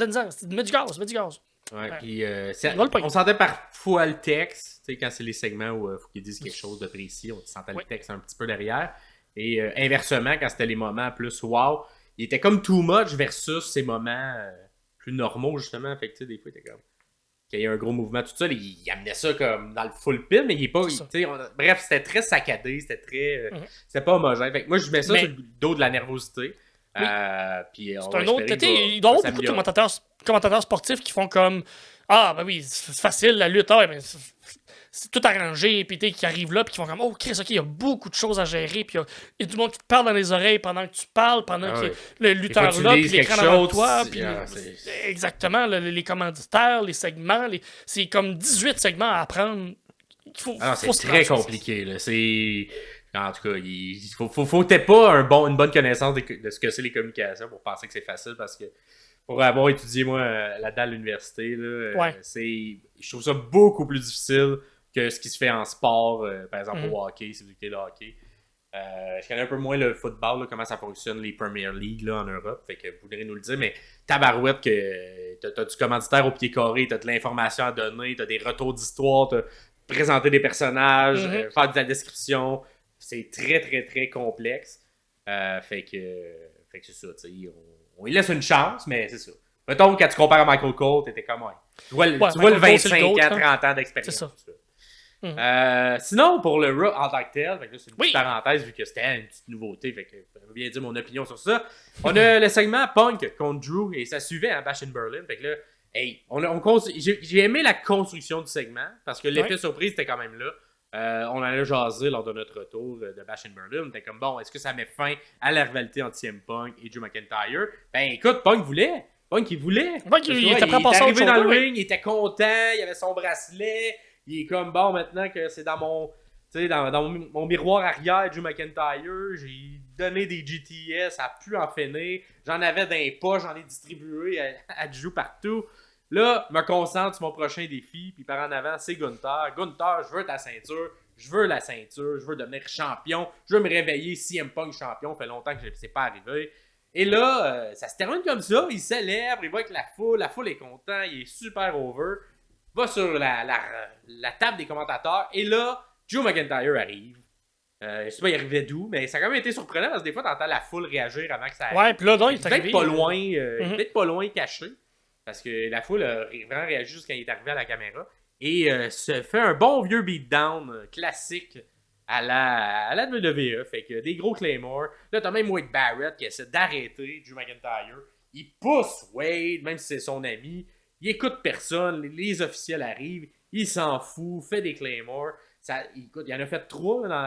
mets du gaz. Ouais, Ouais. puis On on sentait parfois le texte, quand c'est les segments où il faut qu'ils disent quelque chose de précis, on sentait le texte un petit peu derrière. Et inversement, quand c'était les moments plus wow, il était comme too much versus ces moments plus normaux, justement. Fait que des fois, il était comme qu'il y ait un gros mouvement, tout ça, il amenait ça comme dans le full pin, mais il est pas. Bref, c'était très saccadé, c'était très. C'était pas homogène. Fait que moi, je mets ça sur le dos de la nervosité. Puis c'est un autre. Il doit y avoir beaucoup de commentateurs sportifs qui font comme ben oui, c'est facile la lutte, mais c'est tout arrangé, puis qui arrivent là, puis qui font comme Chris, ok, il y a beaucoup de choses à gérer, puis il y a du monde qui te parle dans les oreilles pendant que tu parles, pendant que le lutteur là, puis l'écran devant toi, puis exactement, les commanditaires, les segments, c'est comme 18 segments à apprendre. C'est très compliqué, là. En tout cas, il faut peut-être pas une bonne connaissance de ce que c'est les communications pour penser que c'est facile parce que pour avoir étudié, moi, là-dedans à l'université, là, je trouve ça beaucoup plus difficile que ce qui se fait en sport, par exemple au hockey, si vous écoutez le hockey. Je connais un peu moins le football, là, comment ça fonctionne, les Premier League là, en Europe, fait que vous voudrez nous le dire, mais tabarouette que t'as du commanditaire au pied carré, t'as de l'information à donner, t'as des retours d'histoire, t'as présenter des personnages, faire de la description. C'est très, très, très complexe. Fait que c'est ça, tu sais. On lui laisse une chance, mais c'est ça. Mettons, quand tu compares à Michael Cole, t'étais comme tu vois le 25 ans, 30 ans d'expérience. C'est ça. Sinon, pour le Raw en tant que tel, c'est une petite parenthèse vu que c'était une petite nouveauté. Fait que je vais bien dire mon opinion sur ça. On a le segment Punk contre Drew et ça suivait à Bash in Berlin. Fait que là, j'ai aimé la construction du segment parce que l'effet surprise était quand même là. On en a jasé lors de notre retour de Bash in Berlin. On était comme est-ce que ça met fin à la rivalité entre CM Punk et Drew McIntyre? Ben écoute, Punk voulait. Il voulait. Il était prêt à passer arrivé dans le ring, il était content, il avait son bracelet. Il est comme maintenant que c'est dans mon miroir arrière, Drew McIntyre, j'ai donné des GTS, ça a pu en finir. J'en avais dans les poches, j'en ai distribué à Drew partout. Là, me concentre sur mon prochain défi, puis par en avant, c'est Gunther. Gunther, je veux ta ceinture, je veux la ceinture, je veux devenir champion, je veux me réveiller CM Punk champion, ça fait longtemps que c'est pas arrivé. Et là, ça se termine comme ça, il célèbre, il va avec la foule est content, il est super over, va sur la table des commentateurs, et là, Drew McIntyre arrive. Je sais pas, il arrivait d'où, mais ça a quand même été surprenant, parce que des fois, t'entends la foule réagir avant que ça arrive. Ouais, puis là, non, il est peut-être pas loin, peut-être pas loin caché. Parce que la foule a vraiment réagi juste quand il est arrivé à la caméra. Et se fait un bon vieux beatdown classique à la WWE. Fait que des gros Claymore. Là, t'as même Wade Barrett qui essaie d'arrêter Drew McIntyre. Il pousse Wade, même si c'est son ami. il écoute personne, les officiels arrivent, il s'en fout, fait des claymores. Écoute, il en a fait 3 dans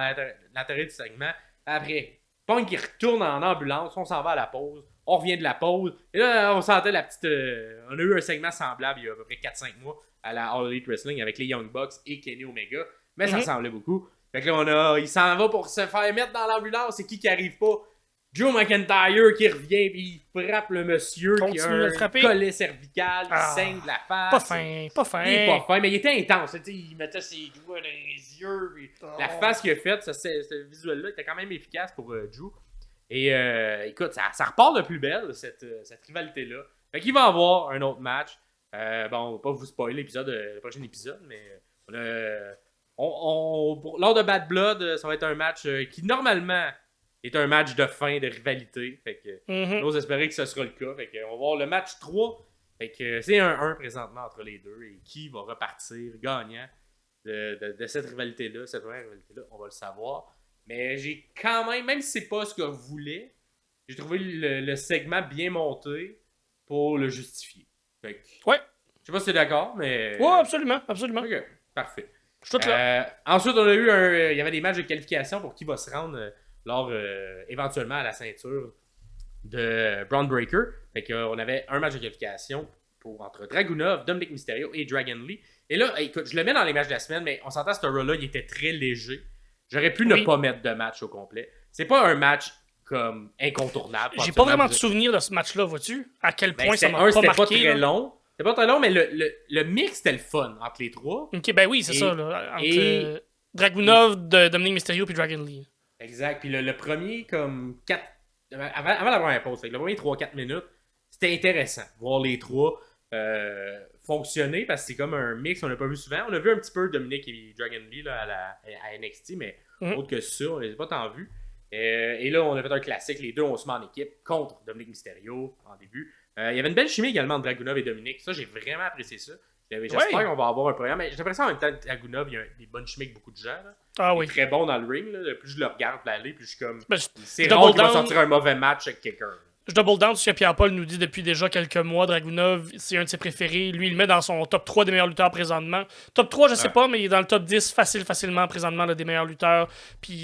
l'intérêt du segment. Après, Punk il retourne en ambulance, on s'en va à la pause, on revient de la pause. Et là, on sentait la petite. On a eu un segment semblable il y a à peu près 4-5 mois à la All Elite Wrestling avec les Young Bucks et Kenny Omega. Mais ça ressemblait beaucoup. Fait que là, il s'en va pour se faire mettre dans l'ambulance. C'est qui arrive pas? Joe McIntyre qui revient et il frappe le monsieur qui a un collet cervical, il saigne de la face. Pas fin. Il est pas fin, mais il était intense. Il mettait ses doigts dans les yeux. La face qu'il a faite, ce visuel-là était quand même efficace pour Joe. Et écoute, ça repart de plus belle, cette rivalité-là. Fait qu'il va avoir un autre match. Bon, on va pas vous spoiler le prochain épisode, mais lors de Bad Blood, ça va être un match qui, normalement, est un match de fin, de rivalité. Fait que j'ose espérer que ce sera le cas. Fait que on va voir le match 3. Fait que c'est 1-1 présentement entre les deux. Et qui va repartir gagnant de cette rivalité-là, cette première rivalité-là, on va le savoir. Mais j'ai quand même si c'est pas ce que vous voulez, j'ai trouvé le segment bien monté pour le justifier. Fait que, ouais. Je sais pas si t'es d'accord, mais... Ouais, absolument. Ok, parfait. Je suis tout là. Ensuite, on a eu il y avait des matchs de qualification pour qui va se rendre éventuellement à la ceinture de Braun Breaker. Fait qu'on avait un match de qualification entre Dragunov, Dominic Mysterio et Dragon Lee. Et là, écoute, je le mets dans les matchs de la semaine, mais on s'entend, ce Raw-là, il était très léger. J'aurais pu ne pas mettre de match au complet. C'est pas un match comme incontournable. J'ai pas vraiment de souvenir de ce match-là, vois-tu? À quel point ça m'a pas marqué. C'était pas très long, mais le mix, c'était le fun entre les trois. Ok, ben oui, c'est ça. Là, entre Dragunov, Dominic Mysterio et Dragon Lee. Exact. Puis le premier, comme 4... Avant la première pause, le premier 3-4 minutes, c'était intéressant. Voir les trois fonctionner, parce que c'est comme un mix qu'on n'a pas vu souvent. On a vu un petit peu Dominic et Dragon Lee là, à NXT, mais autre que ça, on les a pas tant vus. Et là, on a fait un classique. Les deux, on se met en équipe contre Dominic Mysterio en début. Il y avait une belle chimie également entre Dragunov et Dominic. Ça, j'ai vraiment apprécié ça. J'espère qu'on va avoir un programme. Mais j'ai l'impression en même temps que Dragunov, il y a des bonnes chimies avec beaucoup de gens. Là. Ah oui. Il est très bon dans le ring. Là. Plus je le regarde aller, plus je suis comme... c'est rare qu'il va sortir un mauvais match avec quelqu'un. Je double down sur ce que Pierre-Paul nous dit depuis déjà quelques mois. Dragunov, c'est un de ses préférés. Lui, il le met dans son top 3 des meilleurs lutteurs présentement. Top 3, je sais pas, mais il est dans le top 10 facilement présentement là, des meilleurs lutteurs. Puis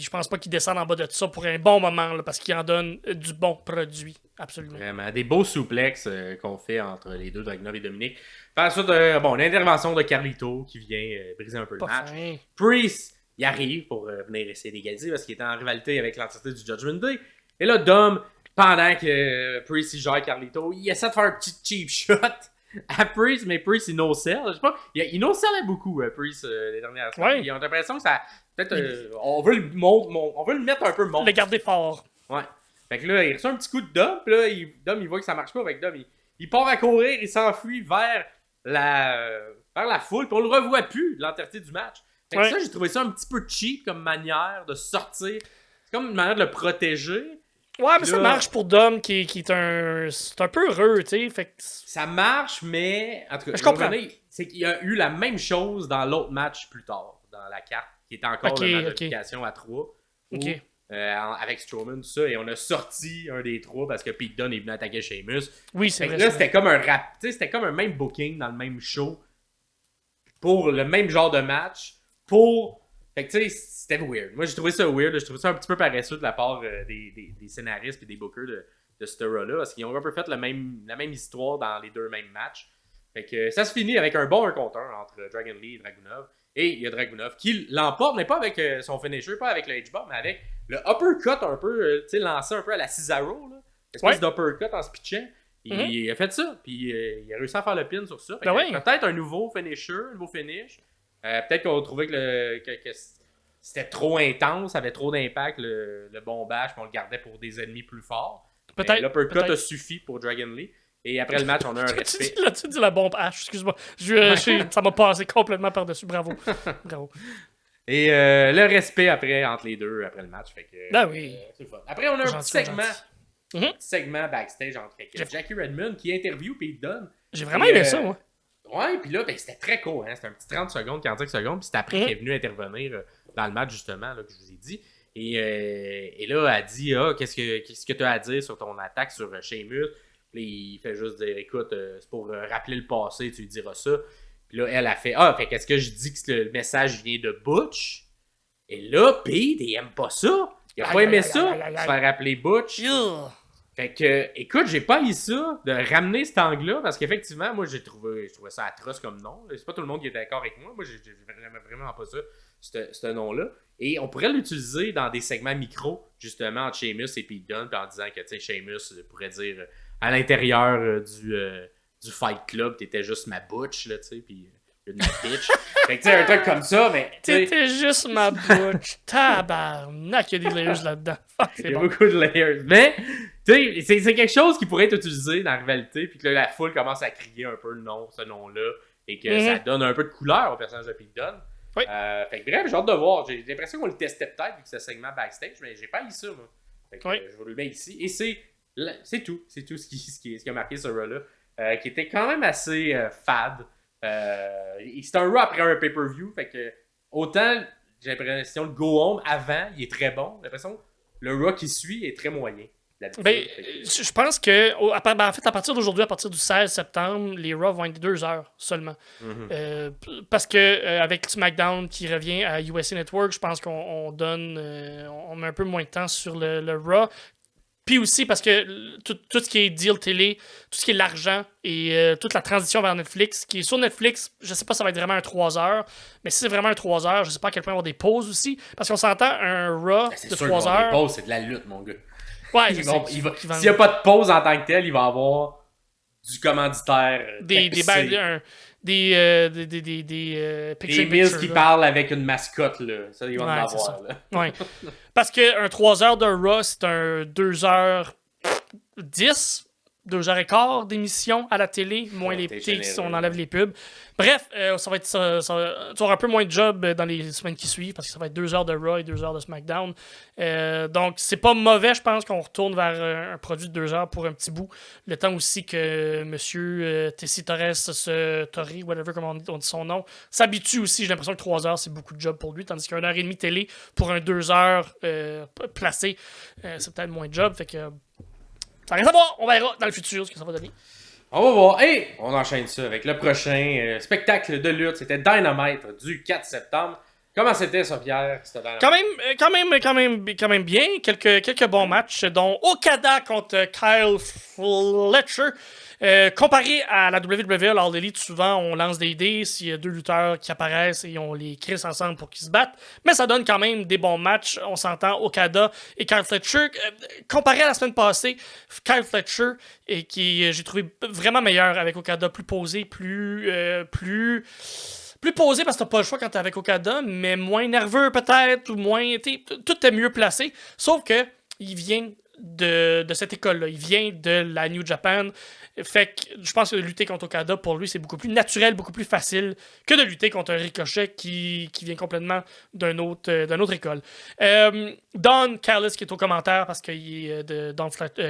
je pense pas qu'il descende en bas de ça pour un bon moment là, parce qu'il en donne du bon produit. Absolument. Vraiment. Des beaux souplexes qu'on fait entre les deux, Dragunov et Dominic. Ensuite, l'intervention de Carlito qui vient briser un peu le match. Priest, il arrive pour venir essayer d'égaliser parce qu'il est en rivalité avec l'entité du Judgment Day. Et là, Dom, pendant que Priest il gère Carlito, il essaie de faire un petit cheap shot à Priest, mais Priest il no-sell. Je sais pas, il no-sellait beaucoup, Priest, les dernières semaines. Ils ont l'impression que ça. Peut-être. On veut le mettre un peu montre. Le garder fort. Ouais. Fait que là, il reçoit un petit coup de Dom, puis là, Dom, il voit que ça marche pas. Avec Dom, il part à courir, il s'enfuit vers la foule, puis on le revoit plus, l'entièreté du match. Fait que ça, j'ai trouvé ça un petit peu cheap comme manière de sortir. C'est comme une manière de le protéger. Ouais, mais là, ça marche pour Dom qui est un peu heureux, tu sais. Fait que... Ça marche, mais en tout cas, je comprends. C'est qu'il y a eu la même chose dans l'autre match plus tard, dans la carte, qui était encore le match d'application à 3. Avec Strowman, tout ça, et on a sorti un des 3 parce que Pete Dunne est venu attaquer Sheamus. Oui, c'est vrai. Là, c'était comme un rap, tu sais, c'était comme un même booking dans le même show pour le même genre de match. Fait que tu sais, c'était weird. Moi, j'ai trouvé ça weird. J'ai trouvé ça un petit peu paresseux de la part des scénaristes et des bookers de ce Raw-là. Parce qu'ils ont un peu fait la même histoire dans les deux mêmes matchs. Fait que ça se finit avec un bon 1 contre 1 entre Dragon Lee et Dragunov. Et il y a Dragunov qui l'emporte, mais pas avec son finisher, pas avec le H-Bomb, mais avec le uppercut un peu, tu sais, lancé un peu à la Cesaro. Espèce d'uppercut en se pitchant. Il a fait ça. Puis il a réussi à faire le pin sur ça. Peut-être un nouveau finisher, un nouveau finish. Peut-être qu'on trouvait que c'était trop intense, ça avait trop d'impact le bombage, puis on le gardait pour des ennemis plus forts. Peut-être. L'uppercut a suffi pour Dragon Lee. Et après le match, on a un respect. Tu dis la bombe H, excuse-moi. Ça m'a passé complètement par-dessus. Bravo. Et le respect entre les deux, après le match. Fait que, oui. C'est le fun. Après, on a un petit segment backstage entre Jackie Redmond qui interview Pete Dunne. J'ai vraiment aimé ça, moi. Ouais, puis là, c'était très court. C'était un petit 30 secondes, 45 secondes. Puis c'est après qu'il est venu intervenir dans le match, justement, là, que je vous ai dit. Et là, elle dit qu'est-ce que tu as à dire sur ton attaque sur Sheamus. Puis là, il fait juste dire, écoute, c'est pour rappeler le passé, tu lui diras ça. Puis là, elle a fait, ah, fait qu'est-ce que je dis que le message vient de Butch? Et là, Pete, il aime pas ça. Il a pas aimé ça, se faire rappeler Butch. Fait que, écoute, j'ai pas eu ça, de ramener cet angle-là, parce qu'effectivement, moi, je trouvais ça atroce comme nom. C'est pas tout le monde qui était d'accord avec moi. Moi, j'ai vraiment pas ça, ce nom-là. Et on pourrait l'utiliser dans des segments micro, justement, entre Sheamus et Pete Dunne, en disant que, tu sais, Sheamus pourrait dire à l'intérieur du Fight Club, t'étais juste ma butch, là, tu sais, puis de ma bitch. Fait que, tu sais, un truc comme ça, mais. T'étais juste ma butch. Tabarnak, il y a des layers là-dedans. Il y a beaucoup de layers. Mais, tu sais, c'est quelque chose qui pourrait être utilisé dans la rivalité, puis que là, la foule commence à crier un peu ce nom-là, et que ça donne un peu de couleur au personnage de Pete Dunne. Oui. Fait que bref, j'ai hâte de voir. J'ai l'impression qu'on le testait peut-être, vu que c'est un segment backstage, mais j'ai pas eu ça, moi. Fait que je vais le mettre ici. Et c'est tout. C'est tout ce qui a marqué ce Raw-là, qui était quand même assez fade. C'est un Raw après un pay-per-view, fait que autant j'ai l'impression le go-home avant, il est très bon. J'ai l'impression que le Raw qui suit est très moyen. Ben, je pense que, en fait, à partir d'aujourd'hui, à partir du 16 septembre, les Raw vont être 2 heures seulement. Parce que avec SmackDown qui revient à USA Network, je pense qu'on on met un peu moins de temps sur le Raw. Puis aussi parce que tout ce qui est deal télé, tout ce qui est l'argent et toute la transition vers Netflix, qui est sur Netflix, je sais pas si ça va être vraiment un 3 heures, mais si c'est vraiment un 3 heures, je sais pas à quel point il va y avoir des pauses aussi. Parce qu'on s'entend un Raw de 3 heures. Des pauses, c'est de la lutte, mon gars. Ouais, s'il n'y a pas de pause en tant que tel, il va y avoir du commanditaire. Des Mills qui parlent avec une mascotte, là. Ça, ils vont en avoir, là. Ouais. Parce qu'un 3 heures de Raw, c'est un 2h10, 2h15 d'émission à la télé, moins les petits si on enlève les pubs. Bref, ça va être tu vas avoir un peu moins de job dans les semaines qui suivent parce que ça va être 2 heures de Raw et 2 heures de SmackDown. Donc, c'est pas mauvais, je pense, qu'on retourne vers un produit de 2 heures pour un petit bout. Le temps aussi que monsieur Tessie Torres, whatever, comment on dit son nom, s'habitue aussi. J'ai l'impression que 3 heures, c'est beaucoup de job pour lui, tandis qu'une heure et demie télé pour un 2 heures placé, c'est peut-être moins de job. Fait que ça reste à voir, on verra dans le futur ce que ça va donner. On va voir. Et on enchaîne ça avec le prochain spectacle de lutte. C'était Dynamite du 4 septembre. Comment c'était ça, Pierre? Quand même bien. Quelques bons matchs, dont Okada contre Kyle Fletcher. Comparé à la WWE, lors de l'élite, souvent on lance des dés s'il y a 2 lutteurs qui apparaissent et on les crisse ensemble pour qu'ils se battent. Mais ça donne quand même des bons matchs. On s'entend Okada et Kyle Fletcher. Comparé à la semaine passée, Kyle Fletcher, qui j'ai trouvé vraiment meilleur avec Okada, plus posé, plus posé parce que t'as pas le choix quand t'es avec Okada, mais moins nerveux peut-être, ou moins. Tout est mieux placé. Sauf que il vient de cette école-là. Il vient de la New Japan. Fait que je pense que lutter contre Okada, pour lui, c'est beaucoup plus naturel, beaucoup plus facile que de lutter contre un Ricochet qui vient complètement d'une autre école. Don Callis qui est au commentaire parce qu'il est de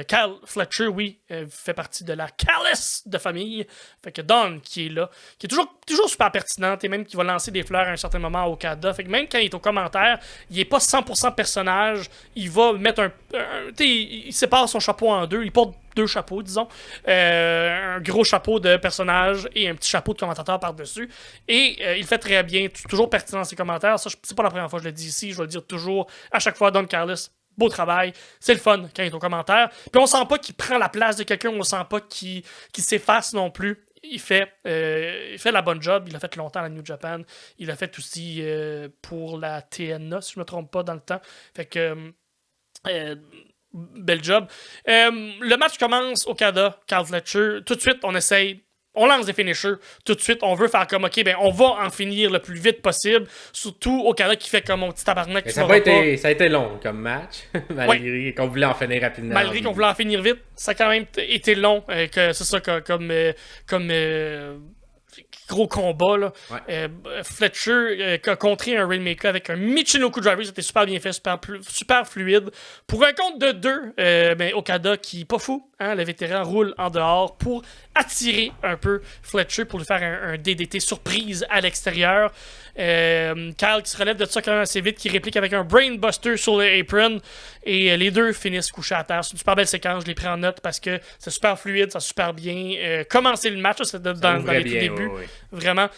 Cal Fletcher, oui, fait partie de la Callis de famille. Fait que Don qui est là, qui est toujours super pertinente et même qui va lancer des fleurs à un certain moment à Okada. Fait que même quand il est au commentaire, il est pas 100% personnage. Il va mettre il sépare son chapeau en deux. Il porte 2 chapeaux, disons. Un gros chapeau de personnage et un petit chapeau de commentateur par-dessus. Et il fait très bien, toujours pertinent dans ses commentaires. Ça, c'est pas la première fois que je le dis ici, je vais le dire toujours à chaque fois. Don Callis, beau travail. C'est le fun quand il est au commentaire. Puis on sent pas qu'il prend la place de quelqu'un, on sent pas qu'il s'efface non plus. Il fait la bonne job. Il a fait longtemps à la New Japan. Il a fait aussi pour la TNA, si je me trompe pas, dans le temps. Fait que bel job. Le match commence Okada, Kyle Fletcher. Tout de suite, on essaye. On lance des finishers. Tout de suite, on veut faire comme, OK, ben, on va en finir le plus vite possible. Surtout Okada qui fait comme mon petit tabarnak. Ça a été long comme match, malgré qu'on voulait en finir rapidement. Malgré qu'on voulait en finir vite, ça a quand même été long. Que c'est ça, comme gros combat, là. Ouais. Fletcher a contré un Rainmaker avec un Michinoku Driver. C'était super bien fait, super fluide. Pour un compte de 2, Okada, qui pas fou, hein, le vétéran, roule en dehors pour attirer un peu Fletcher pour lui faire un DDT surprise à l'extérieur. Kyle qui se relève de ça quand même assez vite, qui réplique avec un Brainbuster sur le apron. Et les deux finissent couchés à terre. C'est une super belle séquence, je l'ai pris en note parce que c'est super fluide, ça a super bien commencé le match, là, c'est dans les tout débuts. Ouais. Vraiment.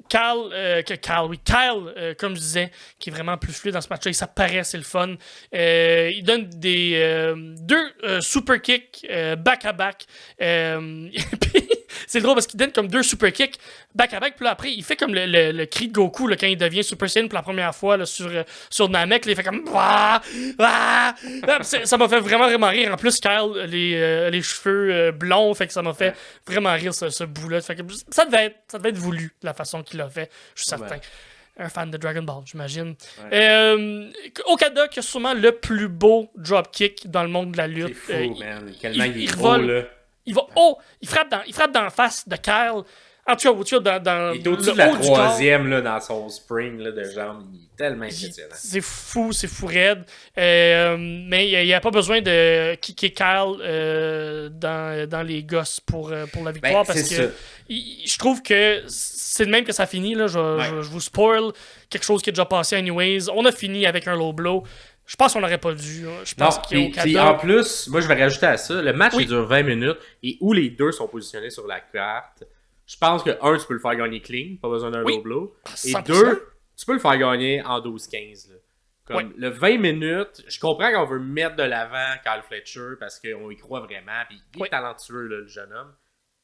Kyle, comme je disais, qui est vraiment plus fluide dans ce match-là, ça paraît, c'est le fun. Il donne deux super kicks back-à-back. Puis, c'est drôle parce qu'il donne comme 2 super kicks back-à-back. Puis là, après, il fait comme le cri de Goku là, quand il devient Super Saiyan pour la première fois là, sur Namek. Là, il fait comme... Ça m'a fait vraiment rire. En plus, Kyle, les cheveux blonds, fait que ça m'a fait vraiment rire ce bout-là. Fait que ça devait être voulu, de la façon qu'il l'a fait, je suis certain. Un fan de Dragon Ball, j'imagine. Ouais. Okada qui a sûrement le plus beau dropkick dans le monde de la lutte. C'est fou, man. Quellement il est haut, là. Il va haut. Il frappe dans la face de Kyle. En tout cas, dans il est au-dessus de la troisième là, dans son spring là, de jambes. Il est tellement impressionnant. C'est fou raide. Mais il n'y a pas besoin de kicker Kyle dans les gosses pour la victoire. Parce que je trouve que c'est de même que ça finit. Là. Je vous spoil quelque chose qui est déjà passé anyways. On a fini avec un low blow. Je pense qu'on n'aurait pas dû. Je pense en plus, moi je vais rajouter à ça, le match il dure 20 minutes et où les deux sont positionnés sur la carte. Je pense que tu peux le faire gagner clean, pas besoin d'un low blow. 100%. Et 2, tu peux le faire gagner en 12-15. Comme le 20 minutes, je comprends qu'on veut mettre de l'avant Kyle Fletcher parce qu'on y croit vraiment. Puis il est talentueux, là, le jeune homme.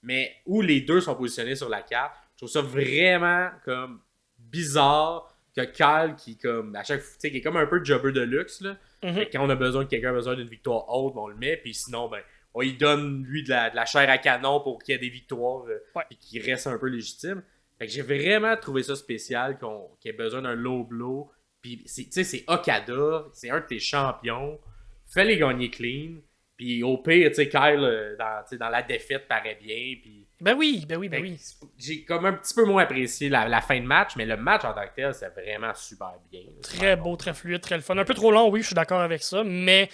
Mais où les deux sont positionnés sur la carte, je trouve ça vraiment comme bizarre que Kyle qui comme à chaque fois, qui est comme un peu jobber de luxe là. Quand on a besoin que quelqu'un a besoin d'une victoire haute, on le met. Puis sinon, on lui donne lui de la chair à canon pour qu'il y ait des victoires et qu'il reste un peu légitime. Fait que j'ai vraiment trouvé ça spécial qu'il ait besoin d'un low blow. Puis c'est Okada, c'est un de tes champions. Fais-les gagner clean. Puis au pire, Kyle dans la défaite paraît bien. Puis Ben oui. J'ai comme un petit peu moins apprécié la fin de match, mais le match en tant que tel, c'est vraiment super bien. Très beau, très fluide, très le fun. Un peu trop long, oui, je suis d'accord avec ça, mais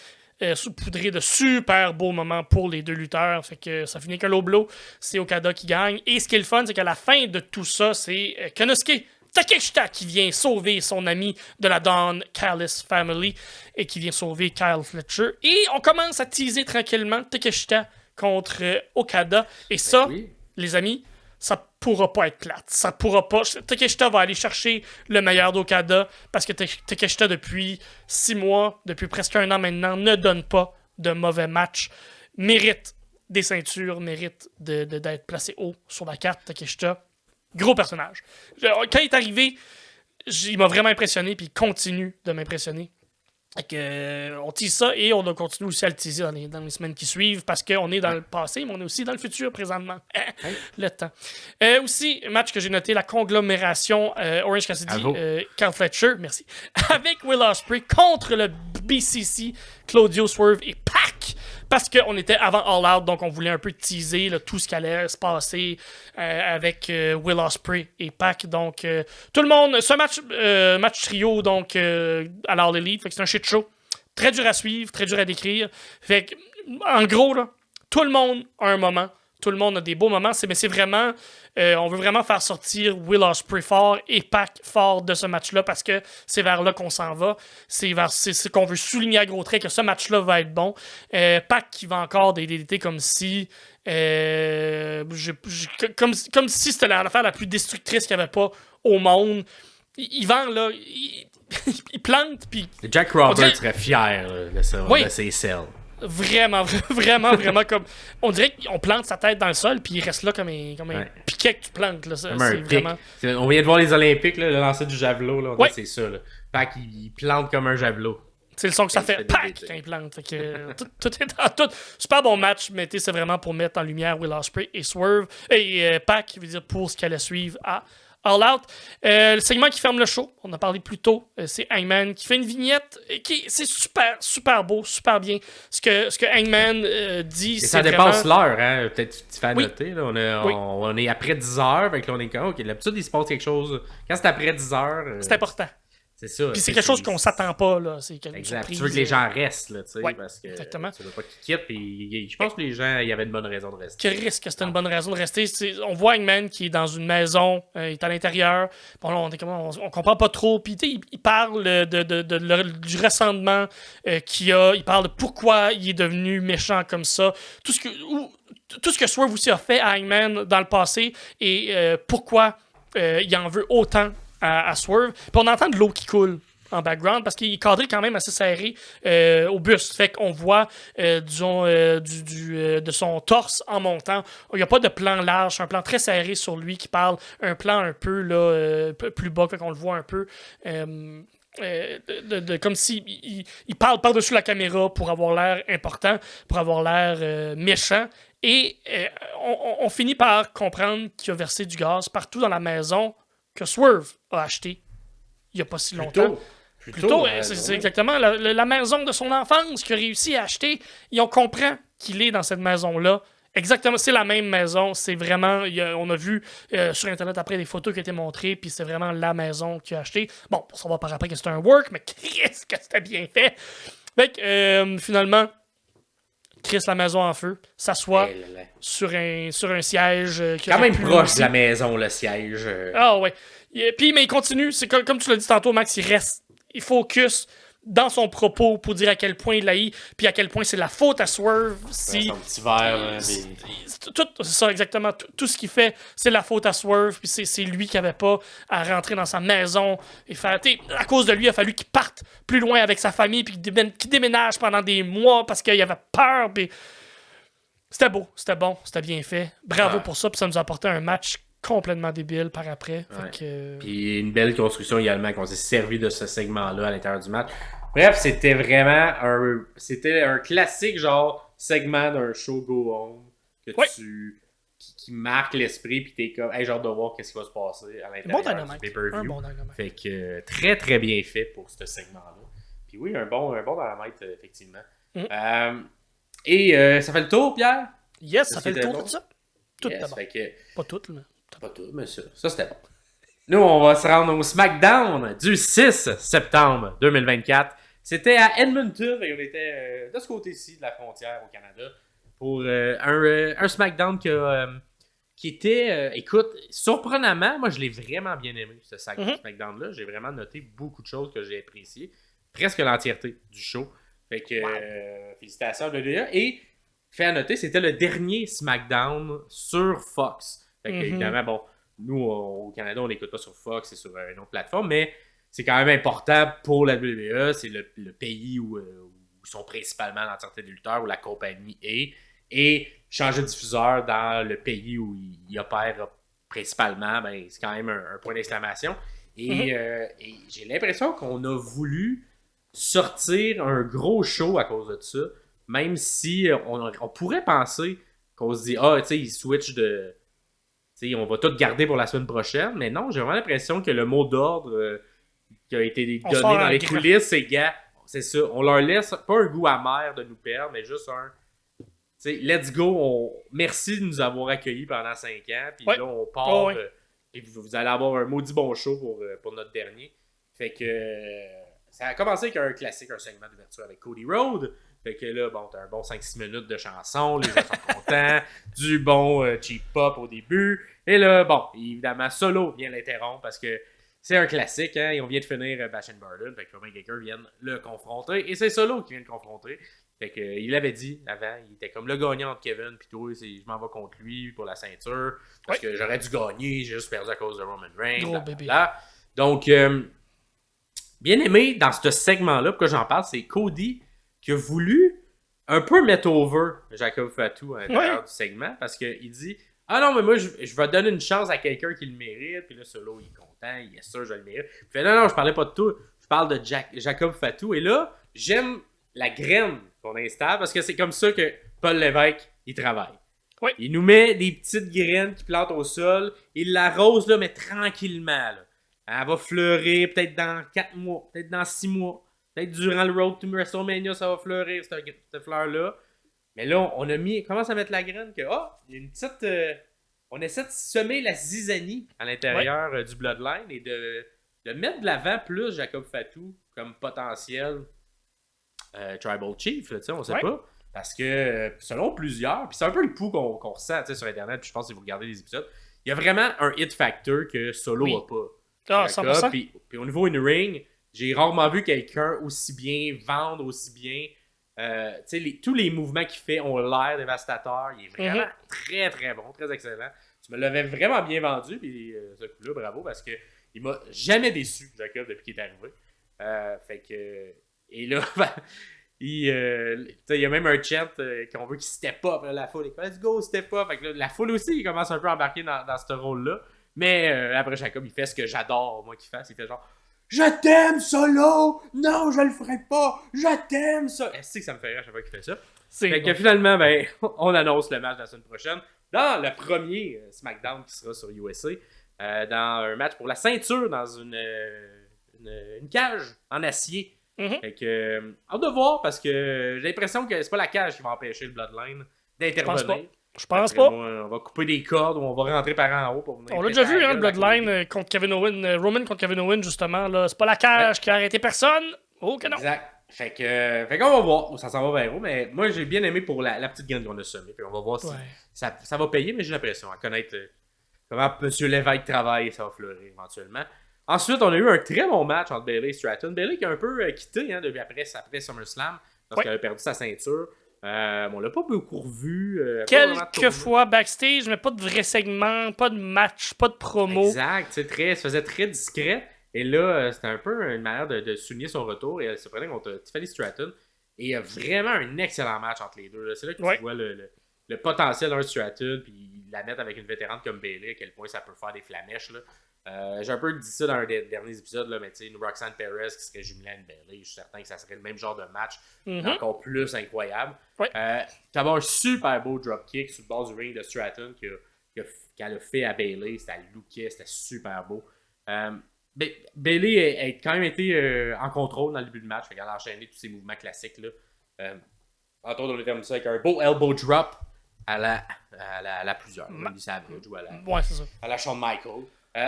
saupoudré de super beaux moments pour les deux lutteurs. Fait que ça finit qu'un low blow, c'est Okada qui gagne. Et ce qui est le fun, c'est qu'à la fin de tout ça, c'est Konosuke Takeshita qui vient sauver son ami de la Don Callis Family et qui vient sauver Kyle Fletcher. Et on commence à teaser tranquillement Takeshita contre Okada. Et ça, les amis, ça pourra pas être plate. Ça pourra pas. Takeshita va aller chercher le meilleur d'Okada parce que Takeshita, depuis 6 mois, depuis presque 1 an maintenant, ne donne pas de mauvais matchs. Mérite des ceintures, mérite d'être placé haut sur la carte. Takeshita, gros personnage. Quand il est arrivé, il m'a vraiment impressionné, puis il continue de m'impressionner. On tease ça et on continue aussi à le teaser dans les semaines qui suivent parce qu'on est dans le passé, mais on est aussi dans le futur présentement. Le temps. Aussi, match que j'ai noté, la conglomération Orange Cassidy, Kyle Fletcher, merci, avec Will Ospreay contre le BCC, Claudio Swerve et Pac. Parce qu'on était avant All Out, donc on voulait un peu teaser là, tout ce qui allait se passer avec Will Ospreay et Pac. Donc, tout le monde, c'est un match trio donc, à l'All Elite. Fait que c'est un shit show. Très dur à suivre, très dur à décrire. Fait que, en gros, là, tout le monde a un moment. Tout le monde a des beaux moments. Mais c'est vraiment... on veut vraiment faire sortir Will Ospreay fort et Pac fort de ce match-là parce que c'est vers là qu'on s'en va. C'est qu'on veut souligner à gros traits que ce match-là va être bon. Pac qui va encore des DDT comme si... comme si c'était l'affaire la plus destructrice qu'il n'y avait pas au monde. Il vend, là... Il plante, puis... Jack Roberts serait fier de ses selles. Vraiment comme... On dirait qu'on plante sa tête dans le sol puis il reste là comme un piquet que tu plantes. Là. C'est vraiment... On vient de voir les Olympiques, là, le lancer du javelot. Là, c'est ça. Là. Pac, il plante comme un javelot. C'est le son que ça fait Pac quand il plante. Fait que, tout est dans tout. Super bon match, mais c'est vraiment pour mettre en lumière Will Ospreay et Swerve. Et Pac, veut dire pour ce qu'elle allait suivre à All Out. Le segment qui ferme le show, on a parlé plus tôt, c'est Hangman qui fait une vignette c'est super, super beau, super bien. Ce que Hangman dit, c'est ça dépasse l'heure, hein? Peut-être tu fais à noter. Là. On est après 10 heures, fait que là, on est comme, OK, d'habitude, il se passe quelque chose. Quand c'est après 10 heures... c'est important. C'est ça. Puis c'est quelque chose qu'on s'attend pas, là. C'est quelque exact. surprise. Tu veux que les gens restent, là, tu sais, parce que exactement. tu veux pas qu'ils quittent. Puis je pense que les gens, il y avait une bonne raison de rester. Que risque que c'était une bonne raison de rester. On voit Hangman qui est dans une maison, il est à l'intérieur. Bon, là, on comprend pas trop. Puis il parle du ressentiment qu'il a. Il parle de pourquoi il est devenu méchant comme ça. Tout ce que Swerve aussi a fait à Hangman dans le passé et pourquoi il en veut autant à Swerve. Puis on entend de l'eau qui coule en background parce qu'il est cadré quand même assez serré au buste. Fait qu'on voit de son torse en montant. Il n'y a pas de plan large, un plan très serré sur lui qui parle, un plan un peu là, plus bas, fait qu'on le voit un peu comme si il parle par-dessus la caméra pour avoir l'air important, pour avoir l'air méchant. Et on finit par comprendre qu'il a versé du gaz partout dans la maison que Swerve a acheté il n'y a pas si longtemps. Plutôt, c'est exactement la maison de son enfance qu'il a réussi à acheter. On comprend qu'il est dans cette maison-là. Exactement, c'est la même maison. C'est vraiment... on a vu sur Internet après des photos qui ont été montrées, puis c'est vraiment la maison qu'il a acheté. Bon, pour savoir par après que c'était un work, mais qu'est-ce que c'était bien fait! Fait que, finalement, Chris la maison en feu, s'assoit sur un siège. Quand même proche de la maison, le siège. Ah ouais. Puis, mais il continue. C'est comme tu l'as dit tantôt, Max, il focus dans son propos pour dire à quel point il l'haït, puis à quel point c'est la faute à Swerve. Son petit verre. C'est ça, exactement. Tout ce qu'il fait, c'est la faute à Swerve, puis c'est lui qui avait pas à rentrer dans sa maison. À cause de lui, il a fallu qu'il parte plus loin avec sa famille, puis qu'il déménage pendant des mois parce qu'il avait peur. Puis... C'était beau, c'était bon, c'était bien fait. Bravo pour ça, puis ça nous a apporté un match complètement débile par après. Puis une belle construction également, qu'on s'est servi de ce segment-là à l'intérieur du match. Bref, c'était vraiment un classique genre segment d'un show go on qui marque l'esprit, puis t'es comme, hey, j'ai hâte de voir qu'est-ce qui va se passer à l'intérieur du pay-per-view. Fait que très très bien fait pour ce segment-là. Puis oui, un bon dynamite, effectivement. Et ça fait le tour, Pierre? Yes, ça fait le tour de ça. Tout yes, d'abord. Pas tout, mais... Pas tout, mais ça c'était bon. Nous, on va se rendre au SmackDown du 6 septembre 2024. C'était à Edmonton, et on était de ce côté-ci de la frontière au Canada pour un SmackDown qui était, écoute, surprenamment, moi je l'ai vraiment bien aimé, ce SmackDown-là. J'ai vraiment noté beaucoup de choses que j'ai appréciées. Presque l'entièreté du show. Fait que, félicitations à WWE. Et, fait à noter, c'était le dernier SmackDown sur Fox. Fait que, évidemment, bon, nous, au Canada, on l'écoute pas sur Fox, c'est sur une autre plateforme, mais c'est quand même important pour la WWE. C'est le pays où sont principalement l'entièreté des lutteurs, où la compagnie est. Et changer de diffuseur dans le pays où il opère principalement, ben, c'est quand même un point d'exclamation. Et j'ai l'impression qu'on a voulu sortir un gros show à cause de ça, même si on pourrait penser qu'on se dit, tu sais, ils switchent de... T'sais, on va tout garder pour la semaine prochaine, mais non, j'ai vraiment l'impression que le mot d'ordre qui a été donné dans les coulisses, c'est gars, c'est ça, on leur laisse pas un goût amer de nous perdre, mais juste un let's go, merci de nous avoir accueillis pendant 5 ans, puis là on part, et vous allez avoir un maudit bon show pour notre dernier. Fait que ça a commencé avec un classique, un segment d'ouverture avec Cody Rhodes. Fait que là, bon, t'as un bon 5-6 minutes de chanson, les gens sont contents, du bon cheap pop au début. Et là, bon, évidemment, Solo vient l'interrompre parce que c'est un classique, hein, et on vient de finir Bash and Burden, fait que Roman Gallagher vient le confronter, et c'est Solo qui vient le confronter. Fait que il l'avait dit avant, il était comme le gagnant entre Kevin puis toi, je m'en vais contre lui pour la ceinture, parce que j'aurais dû gagner, j'ai juste perdu à cause de Roman Reigns. Gros bébé. Donc, bien aimé dans ce segment-là, pourquoi j'en parle, c'est Cody qui a voulu un peu mettre over Jacob Fatu à l'intérieur du segment, parce qu'il dit « Ah non, mais moi, je vais donner une chance à quelqu'un qui le mérite. » Puis là, Solo, il est content, il est sûr je le mérite. Puis il fait « Non, je parlais pas de tout, je parle de Jacob Fatu. » Et là, j'aime la graine qu'on installe, parce que c'est comme ça que Paul Lévesque, il travaille. Oui. Il nous met des petites graines qui plantent au sol. Il l'arrose, là, mais tranquillement. Là. Elle va fleurir peut-être dans 4 mois, peut-être dans 6 mois. Peut-être durant le Road to WrestleMania, ça va fleurir, cette fleur-là. Mais là, on a mis, commence à mettre la graine que, il y a une petite... on essaie de semer la zizanie à l'intérieur du Bloodline et de mettre de l'avant plus Jacob Fatou comme potentiel Tribal Chief, là, on sait pas. Parce que, selon plusieurs, puis c'est un peu le pouls qu'on ressent sur Internet, puis je pense que si vous regardez les épisodes, il y a vraiment un hit factor que Solo n'a pas. Ah, 100%. Puis au niveau in-ring, j'ai rarement vu quelqu'un aussi bien vendre, aussi bien... tous les mouvements qu'il fait ont l'air dévastateurs. Il est vraiment très, très bon, très excellent. Tu me l'avais vraiment bien vendu, puis ce coup-là, bravo, parce que il m'a jamais déçu, Jacob, depuis qu'il est arrivé. Fait que... Et là... il y a même un chant qu'on veut qu'il step up, là, la foule. Let's go, step up. Fait que là, la foule aussi, il commence un peu à embarquer dans ce rôle-là. Mais après, Jacob, il fait ce que j'adore, moi, qu'il fasse. Il fait genre, je t'aime, Solo! Non, je le ferai pas! Je t'aime, ça! Est-ce que ça me fait rire à chaque fois qu'il fait ça? Fait que finalement, ben, on annonce le match la semaine prochaine. Dans le premier SmackDown qui sera sur USA. Dans un match pour la ceinture dans une cage en acier. Fait que, hâte de voir parce que j'ai l'impression que c'est pas la cage qui va empêcher le Bloodline d'intervenir. Je pense pas. On va couper des cordes ou on va rentrer par en haut pour venir. On l'a déjà vu, le Bloodline contre Kevin Owens, Roman contre Kevin Owens, justement. Là. C'est pas la cage qui a arrêté personne. Oh que non. Exact. Fait qu'on va voir où ça s'en va vers où. Mais moi, j'ai bien aimé pour la petite graine qu'on a semée. On va voir si ça va payer, mais j'ai l'impression à connaître comment M. Lévesque travaille et ça va fleurir éventuellement. Ensuite, on a eu un très bon match entre Bayley et Stratton. Bayley qui a un peu quitté depuis après SummerSlam, lorsqu'elle a perdu sa ceinture. On l'a pas beaucoup revu. Quelques fois backstage, mais pas de vrai segment, pas de match, pas de promo. Exact. Ça faisait très discret. Et là, c'était un peu une manière de souligner son retour. Et elle se prenait contre Tiffany Stratton. Et il y a vraiment un excellent match entre les deux. Là. C'est là que tu vois le potentiel d'un Stratton. Puis la mettre avec une vétérante comme Bayley, à quel point ça peut faire des flamèches. Là. J'ai un peu dit ça dans un des derniers épisodes, là, mais tu sais, une Roxanne Perez qui serait jumelée à une Bayley, je suis certain que ça serait le même genre de match, encore plus incroyable. Tu as un super beau dropkick sur le bord du ring de Stratton qu'elle a fait à Bayley, c'était looké, c'était super beau. Bayley a quand même été en contrôle dans le début du match, elle a enchaîné tous ses mouvements classiques. Entre autres, on a terminé ça avec un beau elbow drop à la plusieurs, à la Shawn Michaels.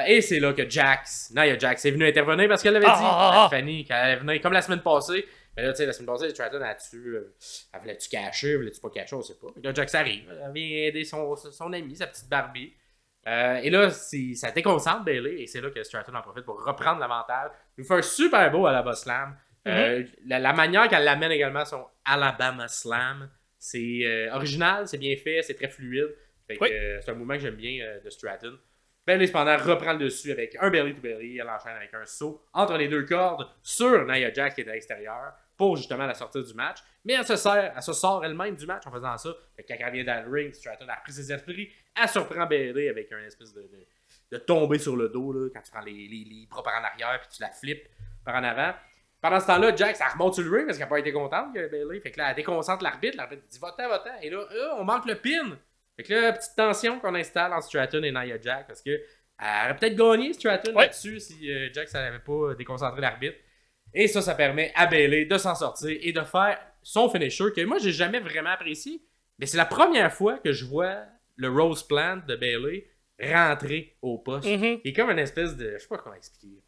Et c'est là que Nia Jax est venue intervenir parce qu'elle avait dit à Fanny qu'elle allait venir comme la semaine passée. Mais là, tu sais, la semaine passée, Stratton elle voulait-tu cacher, voulait-tu pas cacher, on sait pas. Là, Jax arrive, elle vient aider son ami, sa petite Barbie. Et là, ça déconcentre Bayley et c'est là que Stratton en profite pour reprendre l'avantage. Il nous fait un super beau Alabama Slam. La manière qu'elle l'amène également son Alabama Slam, c'est original, c'est bien fait, c'est très fluide. Fait que, c'est un mouvement que j'aime bien de Stratton. Bayley, cependant, reprend le dessus avec un belly to belly. Elle enchaîne avec un saut entre les deux cordes sur Nia Jax qui est à l'extérieur pour justement la sortir du match. Mais elle se sort elle-même du match en faisant ça. Fait que quand elle vient dans le ring, Stratton a repris ses esprits. Elle surprend Bayley avec un espèce de tomber sur le dos là, quand tu prends les bras par en arrière puis tu la flippes par en avant. Pendant ce temps-là, Jax, elle remonte sur le ring parce qu'elle n'a pas été contente que Bayley. Fait que là, elle déconcentre l'arbitre. L'arbitre dit va-t'en. Et là, on manque le pin. Fait que là, petite tension qu'on installe entre Stratton et Nia Jax parce qu'elle aurait peut-être gagné Stratton là-dessus si Jax n'avait pas déconcentré l'arbitre. Et ça permet à Bayley de s'en sortir et de faire son finisher que moi, j'ai jamais vraiment apprécié. Mais c'est la première fois que je vois le Rose Plant de Bayley rentrer au poste. Il est comme une espèce de... Je sais pas comment expliquer.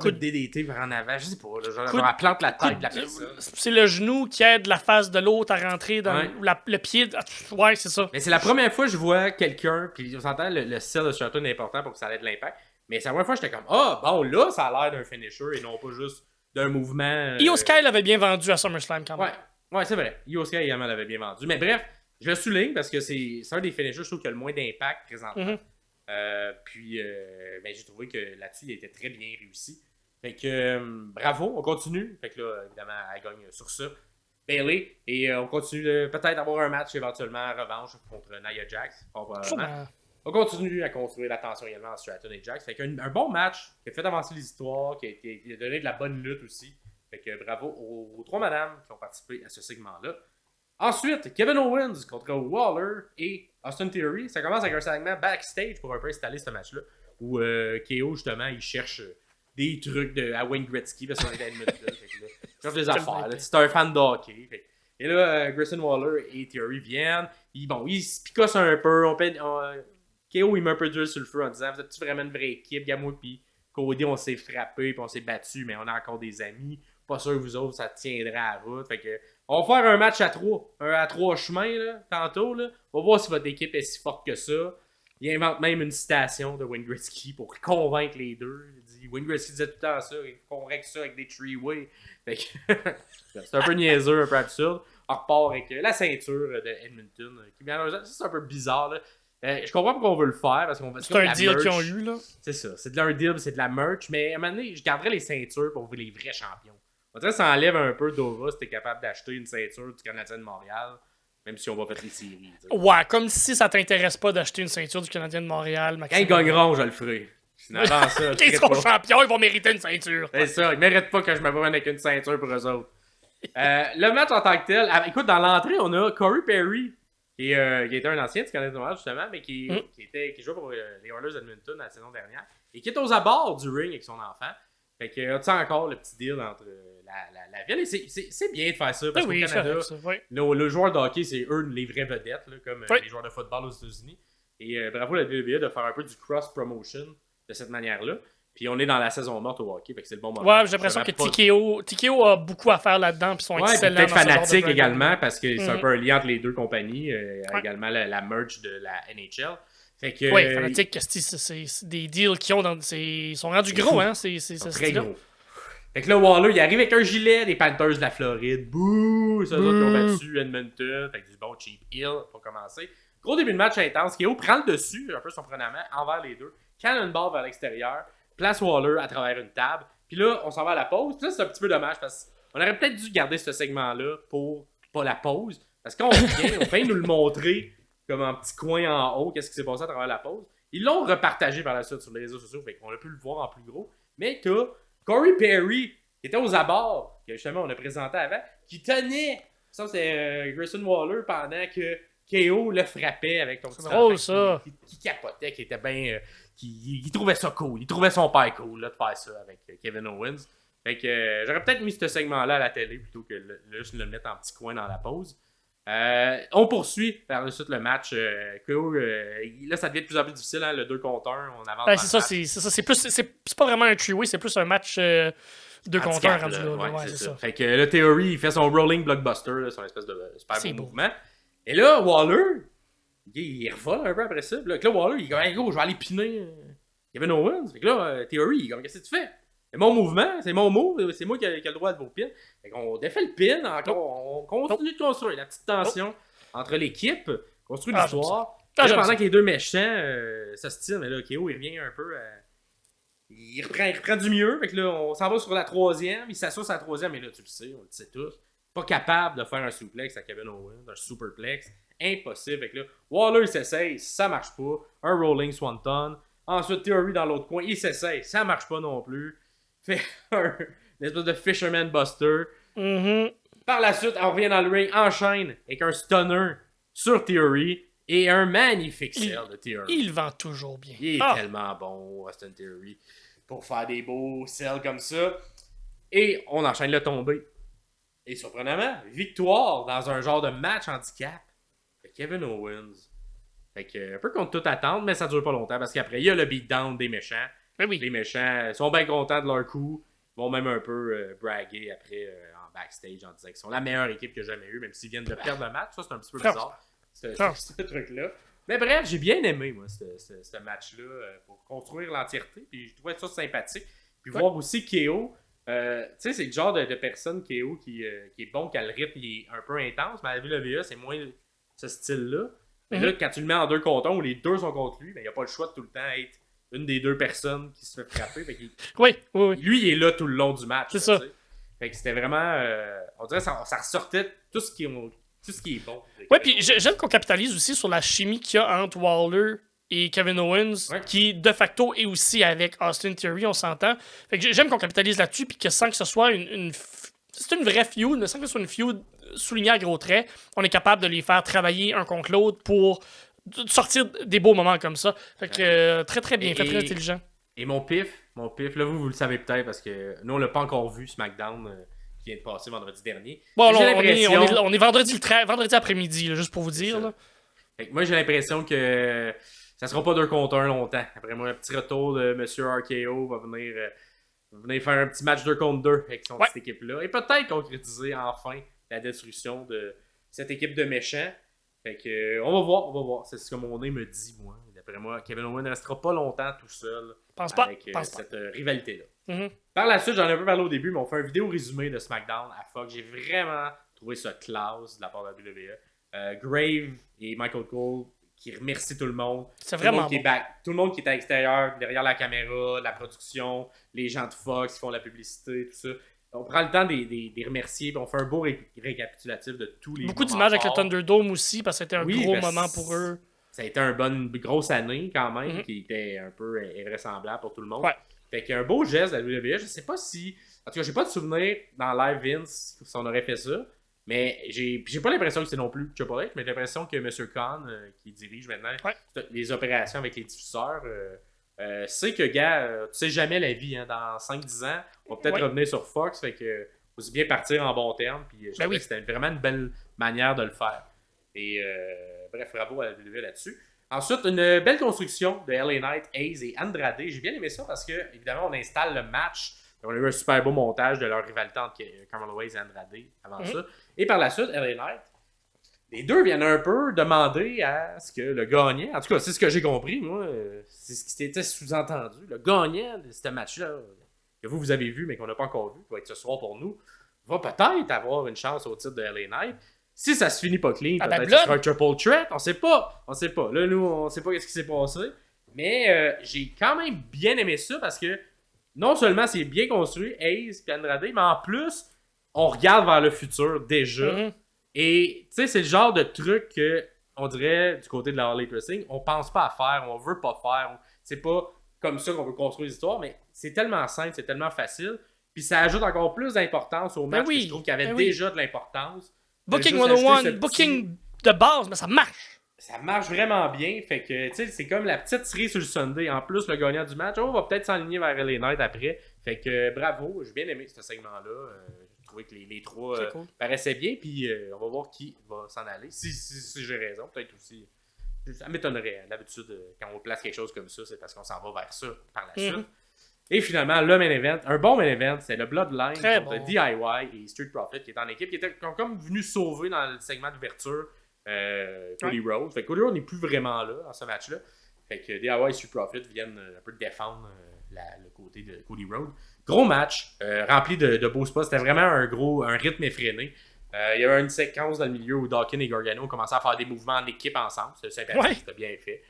De DDT par en avant, je sais pas, genre elle plante la tête de la personne. C'est le genou qui aide la face de l'autre à rentrer dans le pied. Ouais, c'est ça. Mais c'est la première fois que je vois quelqu'un, puis on s'entend, le sell de Stratton est important pour que ça ait de l'impact. Mais c'est la première fois que j'étais comme, bon là, ça a l'air d'un finisher et non pas juste d'un mouvement. Io Sky l'avait bien vendu à SummerSlam quand même. Ouais, c'est vrai. Io Sky également l'avait bien vendu. Mais bref, je le souligne parce que c'est un des finishers, je trouve, qui a le moins d'impact présentement. Puis, j'ai trouvé que là-dessus, il était très bien réussi. Fait que, bravo, on continue. Fait que là, évidemment, elle gagne sur ça. Bayley. Et on continue peut-être d'avoir un match éventuellement en revanche contre Nia Jax. On continue à construire la tension également entre Stratton et Jax. Fait qu'un bon match qui a fait avancer les histoires, qui a donné de la bonne lutte aussi. Fait que bravo aux trois madames qui ont participé à ce segment-là. Ensuite, Kevin Owens contre Waller et Austin Theory. Ça commence avec un segment backstage pour un peu installer ce match-là. Où KO, justement, il cherche des trucs à Wayne Gretzky parce qu'on est à Edmonton. Il cherche des affaires. C'est un fan de hockey. Et là, Grayson Waller et Theory viennent. Ils se picossent un peu. KO, il met un peu dur sur le feu en disant: vous êtes-tu vraiment une vraie équipe? Gamou puis Cody, on s'est frappé puis on s'est battu, mais on a encore des amis. Pas sûr que vous autres, ça tiendra à la route. Fait que, on va faire un match à 3. À 3 chemins, là, tantôt. Là. On va voir si votre équipe est si forte que ça. Il invente même une citation de Wayne Gretzky pour convaincre les deux. Il dit, Wayne Gretzky disait tout le temps ça, il faut qu'on règle ça avec des three-way. C'est un peu niaiseux, un peu absurde. On repart avec la ceinture de Edmonton. C'est un peu bizarre. Là. Je comprends pourquoi on veut le faire. Parce qu'on c'est un deal qu'ils ont eu. Là. C'est ça. C'est de leur deal, c'est de la merch. Mais à un moment donné, je garderais les ceintures pour les vrais champions. On dirait que ça enlève un peu d'Ova si t'es capable d'acheter une ceinture du Canadien de Montréal. Même si on va faire les séries. T'sais. Ouais, comme si ça t'intéresse pas d'acheter une ceinture du Canadien de Montréal. Quand ils gagneront, je le ferai. Sinon, avant ça, quand ils seront champions, ils vont mériter une ceinture. C'est ça, ils méritent pas que je me promène avec une ceinture pour eux autres. Le match en tant que tel, écoute, dans l'entrée, on a Corey Perry, qui était un ancien du Canadien de Montréal, justement, mais qui jouait pour les Oilers d'Edmonton la saison dernière, et qui est aux abords du ring avec son enfant. Fait que, tu sais, encore le petit deal entre la ville. Et c'est bien de faire ça, parce qu'au Canada, le joueur de hockey, c'est eux les vraies vedettes, là, comme les joueurs de football aux États-Unis. Et bravo la WWE de faire un peu du cross-promotion de cette manière-là. Puis on est dans la saison morte au hockey, fait que c'est le bon moment. Ouais, j'ai l'impression que TKO a beaucoup à faire là-dedans, puis sont excellents. Peut-être fanatique également, parce que c'est un peu un lien entre les deux compagnies, également la merch de la NHL. Fait que, oui, fanatique, c'est des deals qu'ils ont ils sont rendus gros, hein, c'est très gros. Fait que là, Waller, il arrive avec un gilet des Panthers de la Floride. Bouh! C'est eux autres qui ont battu Edmonton. Fait que du bon cheap hill pour commencer. Gros début de match intense. KO prend le dessus, un peu surprenamment, envers les deux. Cannonball vers l'extérieur. Place Waller à travers une table. Puis là, on s'en va à la pause. Puis là, c'est un petit peu dommage parce qu'on aurait peut-être dû garder ce segment-là pour pas la pause. Parce que quand on vient, on fait nous le montrer comme un petit coin en haut, qu'est-ce qui s'est passé à travers la pause. Ils l'ont repartagé par la suite sur les réseaux sociaux, fait qu'on a pu le voir en plus gros. Mais t'as Corey Perry, qui était aux abords, que justement on a présenté avant, qui tenait, ça c'est Grayson Waller, pendant que KO le frappait avec ton petit drôle, ça. Qui capotait, qui était bien... il trouvait ça cool, il trouvait son père cool là, de faire ça avec Kevin Owens. Fait que j'aurais peut-être mis ce segment-là à la télé plutôt que juste le mettre en petit coin dans la pause. On poursuit par la suite le match. Là, ça devient de plus en plus difficile, hein, le 2 contre 1. On avance. C'est ça. C'est pas vraiment un three-way, c'est plus un match 2 contre 1 rendu là. Ouais, c'est ça. Fait que le Theory, il fait son rolling blockbuster, là, son espèce de super beau mouvement. Et là, Waller, il revole un peu après ça. Puis là, Waller, il est comme, hey, gros, je vais aller piner Kevin Owens. Fait que là, Theory, il est comme, qu'est-ce que tu fais? C'est mon mouvement, c'est mon move, c'est moi qui ai le droit de vos pins. Fait qu'on défait le pin, on continue de construire la petite tension entre l'équipe, construit l'histoire. Pendant que les deux méchants s'ostinent, mais là, KO, il revient un peu. Il reprend du mieux. Fait que là, on s'en va sur la troisième. Il s'assoit sur la troisième, mais là, tu le sais, on le sait tous. Pas capable de faire un suplex à Kevin Owens, un superplex. Impossible. Fait que là, Waller, il s'essaye, ça marche pas. Un rolling swanton. Ensuite, Theory dans l'autre coin, il s'essaye, ça marche pas non plus. Fait une espèce de Fisherman Buster. Par la suite, on revient dans le ring, enchaîne avec un stunner sur Theory et un magnifique sell de Theory. Il vend toujours bien. Il est tellement bon, Austin Theory, pour faire des beaux sells comme ça. Et on enchaîne le tombé. Et surprenamment, victoire dans un genre de match handicap de Kevin Owens. Fait que, un peu contre toute attente, mais ça dure pas longtemps parce qu'après, il y a le beatdown des méchants. Oui. Les méchants sont bien contents de leur coup. Ils vont même un peu braguer après en backstage en disant qu'ils sont la meilleure équipe que j'ai jamais eue, même s'ils viennent de perdre le match. Ça, c'est un petit peu bizarre, ce truc-là. Mais bref, j'ai bien aimé, moi, ce match-là pour construire l'entièreté. Puis je trouvais ça sympathique. Puis voir aussi KO. Tu sais, c'est le genre de personne KO qui est bon, quand le rythme il est un peu intense. Mais à la WWE, c'est moins ce style-là. Mais là, quand tu le mets en 2 contre 1 où les deux sont contre lui, il n'y a pas le choix de tout le temps être une des deux personnes qui se fait frapper. Fait oui. Lui, il est là tout le long du match. C'est ça. Fait que c'était vraiment... on dirait que ça ressortait tout ce qui est bon. Oui, puis j'aime qu'on capitalise aussi sur la chimie qu'il y a entre Waller et Kevin Owens, qui de facto est aussi avec Austin Theory, on s'entend. Fait que j'aime qu'on capitalise là-dessus, puis que sans que ce soit c'est une vraie feud, mais sans que ce soit une feud souligné à gros traits, on est capable de les faire travailler un contre l'autre pour sortir des beaux moments comme ça. Fait que très très bien fait, très intelligent. Et mon pif, là vous le savez peut-être parce que nous on l'a pas encore vu, SmackDown qui vient de passer vendredi dernier. Bon, là, on est vendredi après-midi, là, juste pour vous dire. Là. Fait que moi j'ai l'impression que ça sera pas 2 contre 1 longtemps. Après moi, un petit retour de Monsieur RKO va venir faire un petit match 2 contre 2 avec cette équipe-là. Et peut-être concrétiser enfin la destruction de cette équipe de méchants. Fait que on va voir. C'est ce que mon nez me dit, moi. D'après moi, Kevin Owens ne restera pas longtemps tout seul avec cette rivalité-là. Mm-hmm. Par la suite, j'en ai un peu parlé au début, mais on fait un vidéo résumé de SmackDown à Fox. J'ai vraiment trouvé ça classe de la part de la WWE. Grave et Michael Cole qui remercient tout le monde. C'est vraiment bon. Tout le monde qui est à l'extérieur, derrière la caméra, la production, les gens de Fox qui font la publicité, tout ça. On prend le temps de les remercier, puis on fait un beau récapitulatif de tous les beaucoup d'images avec le Thunderdome aussi, parce que c'était un gros moment pour eux. Ça a été une grosse année quand même, qui était un peu invraisemblable pour tout le monde. Ouais. Fait qu'il y a un beau geste de la WWE. Je sais pas si... En tout cas, j'ai pas de souvenir dans Live Vince si on aurait fait ça. Mais j'ai pas l'impression que c'est non plus Triple H, mais j'ai l'impression que M. Khan, qui dirige maintenant les opérations avec les diffuseurs, sait que, gars, tu sais jamais la vie. Hein, dans 5-10 ans, on va peut-être revenir sur Fox. Fait que aussi bien partir en bon terme. Puis je trouvais que c'était vraiment une belle manière de le faire. Et bref, bravo à la WWE là-dessus. Ensuite, une belle construction de LA Knight, Hayes et Andrade. J'ai bien aimé ça parce que, évidemment, on installe le match. On a eu un super beau montage de leur rivalité entre Carmelo Hayes et Andrade avant ça. Et par la suite, LA Knight, les deux viennent un peu demander à ce que le gagnant, en tout cas, c'est ce que j'ai compris, moi, c'est ce qui s'était sous-entendu, le gagnant de ce match-là, que vous avez vu, mais qu'on n'a pas encore vu, qui va être ce soir pour nous, va peut-être avoir une chance au titre de LA Knight. Si ça se finit pas clean, peut-être que ce sera un triple threat, on sait pas. Là, nous, on sait pas ce qui s'est passé. Mais j'ai quand même bien aimé ça parce que non seulement c'est bien construit, Hayes et Andrade, mais en plus, on regarde vers le futur déjà. Mm-hmm. Et tu sais, c'est le genre de truc que, on dirait, du côté de la Harley Wrestling, on pense pas à faire, on veut pas faire. C'est pas comme ça qu'on veut construire l'histoire, mais c'est tellement simple, c'est tellement facile. Puis ça ajoute encore plus d'importance au match que je trouve qu'il y avait déjà de l'importance. Booking 101, booking de base, mais ça marche. Ça marche vraiment bien. Fait que, tu sais, c'est comme la petite série sur le Sunday. En plus, le gagnant du match, on va peut-être s'enligner vers LA Knight après. Fait que, bravo. J'ai bien aimé ce segment-là. J'ai trouvé que les trois paraissaient bien. Puis, on va voir qui va s'en aller. Si j'ai raison, peut-être aussi. Ça m'étonnerait. D'habitude, quand on place quelque chose comme ça, c'est parce qu'on s'en va vers ça par la suite. Et finalement, le main event, un bon main event, c'est le Bloodline contre DIY et Street Profit qui est en équipe, qui étaient comme venu sauver dans le segment d'ouverture Cody Rhodes. Fait que Cody Rhodes n'est plus vraiment là dans ce match-là. Fait que DIY et Street Profit viennent un peu défendre le côté de Cody Rhodes. Gros match, rempli de beaux spots. C'était vraiment un rythme effréné. Il y avait une séquence dans le milieu où Dawkins et Gargano commençaient à faire des mouvements en équipe ensemble. C'était sympathique, c'était bien fait.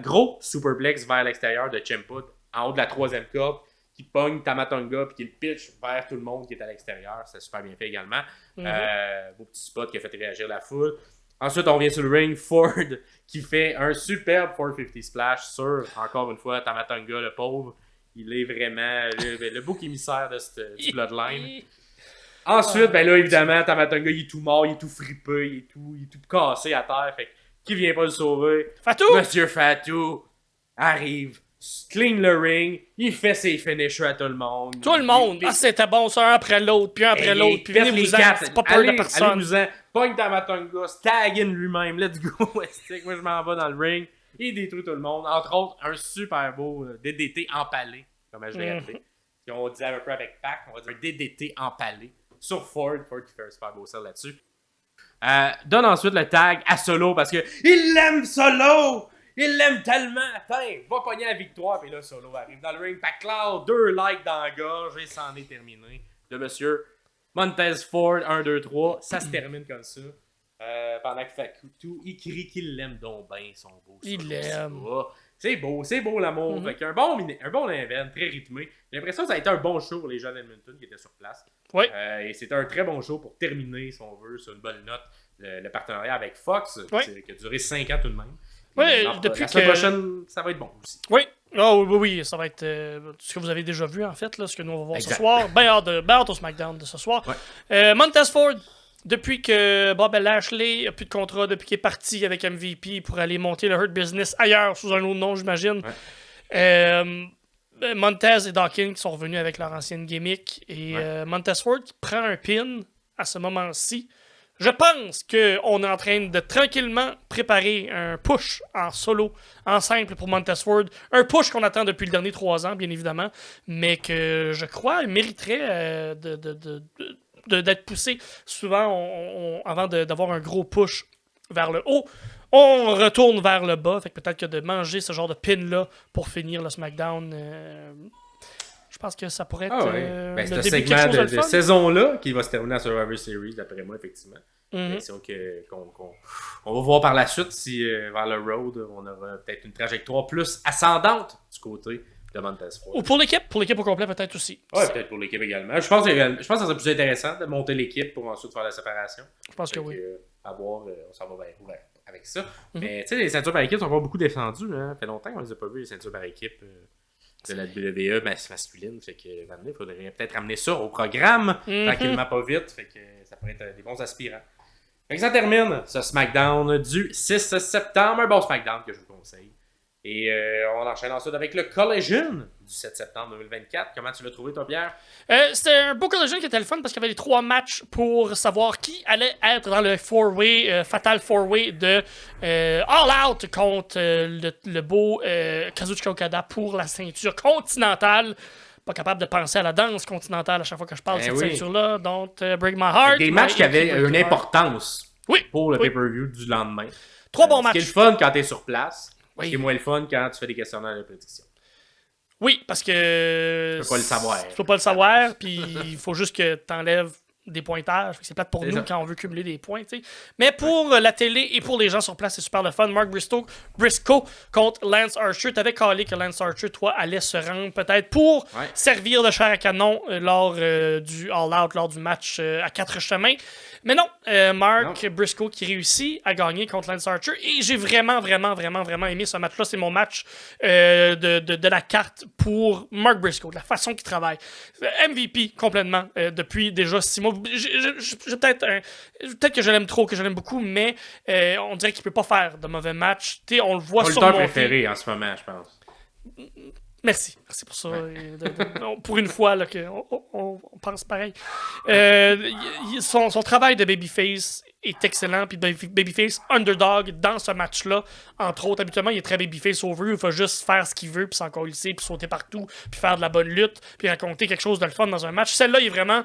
Gros superplex vers l'extérieur de Ciampa en haut de la 3e corde, qui pogne Tamatonga puis qui le pitch vers tout le monde qui est à l'extérieur. C'est super bien fait également. Beau petit spot qui a fait réagir la foule. Ensuite, on vient sur le ring. Ford qui fait un superbe 450 splash sur, encore une fois, Tamatonga, le pauvre. Il est vraiment le bouc émissaire du Bloodline. Ensuite, ben là, évidemment, Tamatonga, il est tout mort, il est tout fripé, il est tout cassé à terre. Fait que, qui vient pas le sauver? Fatou! Monsieur Fatou arrive, clean le ring, il fait ses finishers à tout le monde. Tout le monde! C'était bon, ça, un après l'autre, puis un après l'autre, puis venez-vous-en, c'est pas peur de personne. Allez-vous-en, pogne Tamatonga, stag in lui-même, let's go, Westic. Moi, je m'en vais dans le ring, il détruit tout le monde. Entre autres, un super beau DDT empalé, comme je l'ai appelé. On disait un peu avec Pac, on va dire un DDT empalé sur Ford qui fait un super beau sell là-dessus. Donne ensuite le tag à Solo parce que il l'aime Solo! Il l'aime tellement! Attends, va pogner la victoire, puis là Solo arrive dans le ring. Pacloud, 2 likes dans la gorge et c'en est terminé. De monsieur Montez Ford, 1, 2, 3. Ça se termine comme ça. Pendant que Fatou, il crie qu'il l'aime donc bien, son beau. Il l'aime. C'est beau l'amour. Fait qu'un bon event, très rythmé. J'ai l'impression que ça a été un bon show pour les gens d'Edmonton qui étaient sur place. Oui. Et c'était un très bon show pour terminer, si on veut, sur une bonne note, le partenariat avec Fox, qui a duré 5 ans tout de même. Oui, depuis la semaine prochaine, ça va être bon aussi. Oui. Oui, ça va être ce que vous avez déjà vu, en fait, là, ce que nous on va voir ce soir. Ben hâte au SmackDown de ce soir. Ouais. Montez Ford, depuis que Bob Lashley a plus de contrat, depuis qu'il est parti avec MVP pour aller monter le Hurt Business ailleurs, sous un autre nom, j'imagine. Montez et Dawkins qui sont revenus avec leur ancienne gimmick. Et Montez Ford qui prend un pin à ce moment-ci. Je pense qu'on est en train de tranquillement préparer un push en solo, en simple pour Montez Ford. Un push qu'on attend depuis le dernier 3 ans, bien évidemment, mais que je crois mériterait d'être poussé. Souvent, avant d'avoir un gros push vers le haut, on retourne vers le bas. Fait que peut-être que de manger ce genre de pin-là pour finir le SmackDown... je pense que ça pourrait être c'est le un début de segment quelque chose de saison-là qui va se terminer à Survivor Series, d'après moi, effectivement. On va voir par la suite si vers le road, on aura peut-être une trajectoire plus ascendante du côté de Montez Ford. Ou pour l'équipe au complet peut-être aussi. Ouais, peut-être pour l'équipe également. Je pense que ça serait plus intéressant de monter l'équipe pour ensuite faire la séparation. Je pense que oui. À voir, on s'en va vers ouvert avec ça. Mais tu sais, les ceintures par équipe sont pas beaucoup défendues. Hein. Ça fait longtemps qu'on les a pas vus, les ceintures par équipe. De la WWE masculine, fait que maintenant, il faudrait peut-être ramener ça au programme, tranquillement pas vite, fait que ça pourrait être des bons aspirants. Fait que ça termine ce SmackDown du 6 septembre, un bon SmackDown que je vous conseille. Et on enchaîne ensuite avec le Collision du 7 septembre 2024. Comment tu l'as trouvé, toi, Pierre? C'était un beau Collision qui était le fun parce qu'il y avait les 3 matchs pour savoir qui allait être dans le Fatal 4-Way de All Out contre le beau Kazuchika Okada pour la ceinture continentale. Pas capable de penser à la danse continentale à chaque fois que je parle de cette ceinture-là. Don't break my heart. Des matchs qui avaient une importance pour le pay-per-view du lendemain. 3 bons matchs. Ce qui est le fun quand tu es sur place. Oui. Ce qui est moins le fun quand tu fais des questionnaires de prédiction. Oui, parce que... Tu peux pas le savoir. Tu peux pas le savoir, puis il faut juste que tu enlèves des pointages. C'est plate pour nous quand on veut cumuler des points, tu sais. Mais pour la télé et pour les gens sur place, c'est super le fun. Mark Briscoe contre Lance Archer. T'avais calé que Lance Archer, toi, allait se rendre peut-être pour servir de chair à canon lors du All Out, lors du match à 4 chemins. Mais non, Mark Briscoe qui réussit à gagner contre Lance Archer. Et j'ai vraiment aimé ce match-là. C'est mon match de la carte pour Mark Briscoe, de la façon qu'il travaille. MVP complètement depuis déjà 6 mois. Peut-être que je l'aime trop, que je l'aime beaucoup, mais on dirait qu'il peut pas faire de mauvais matchs. On le voit surmonter. Mon lutteur préféré en ce moment, je pense. Merci pour ça. Pour une fois là, on pense pareil. Son travail de babyface est excellent. Puis babyface underdog dans ce match-là, entre autres, habituellement, il est très babyface over. Il faut juste faire ce qu'il veut, puis s'encore lisser, puis sauter partout, puis faire de la bonne lutte, puis raconter quelque chose de le fun dans un match. Celle-là, il est vraiment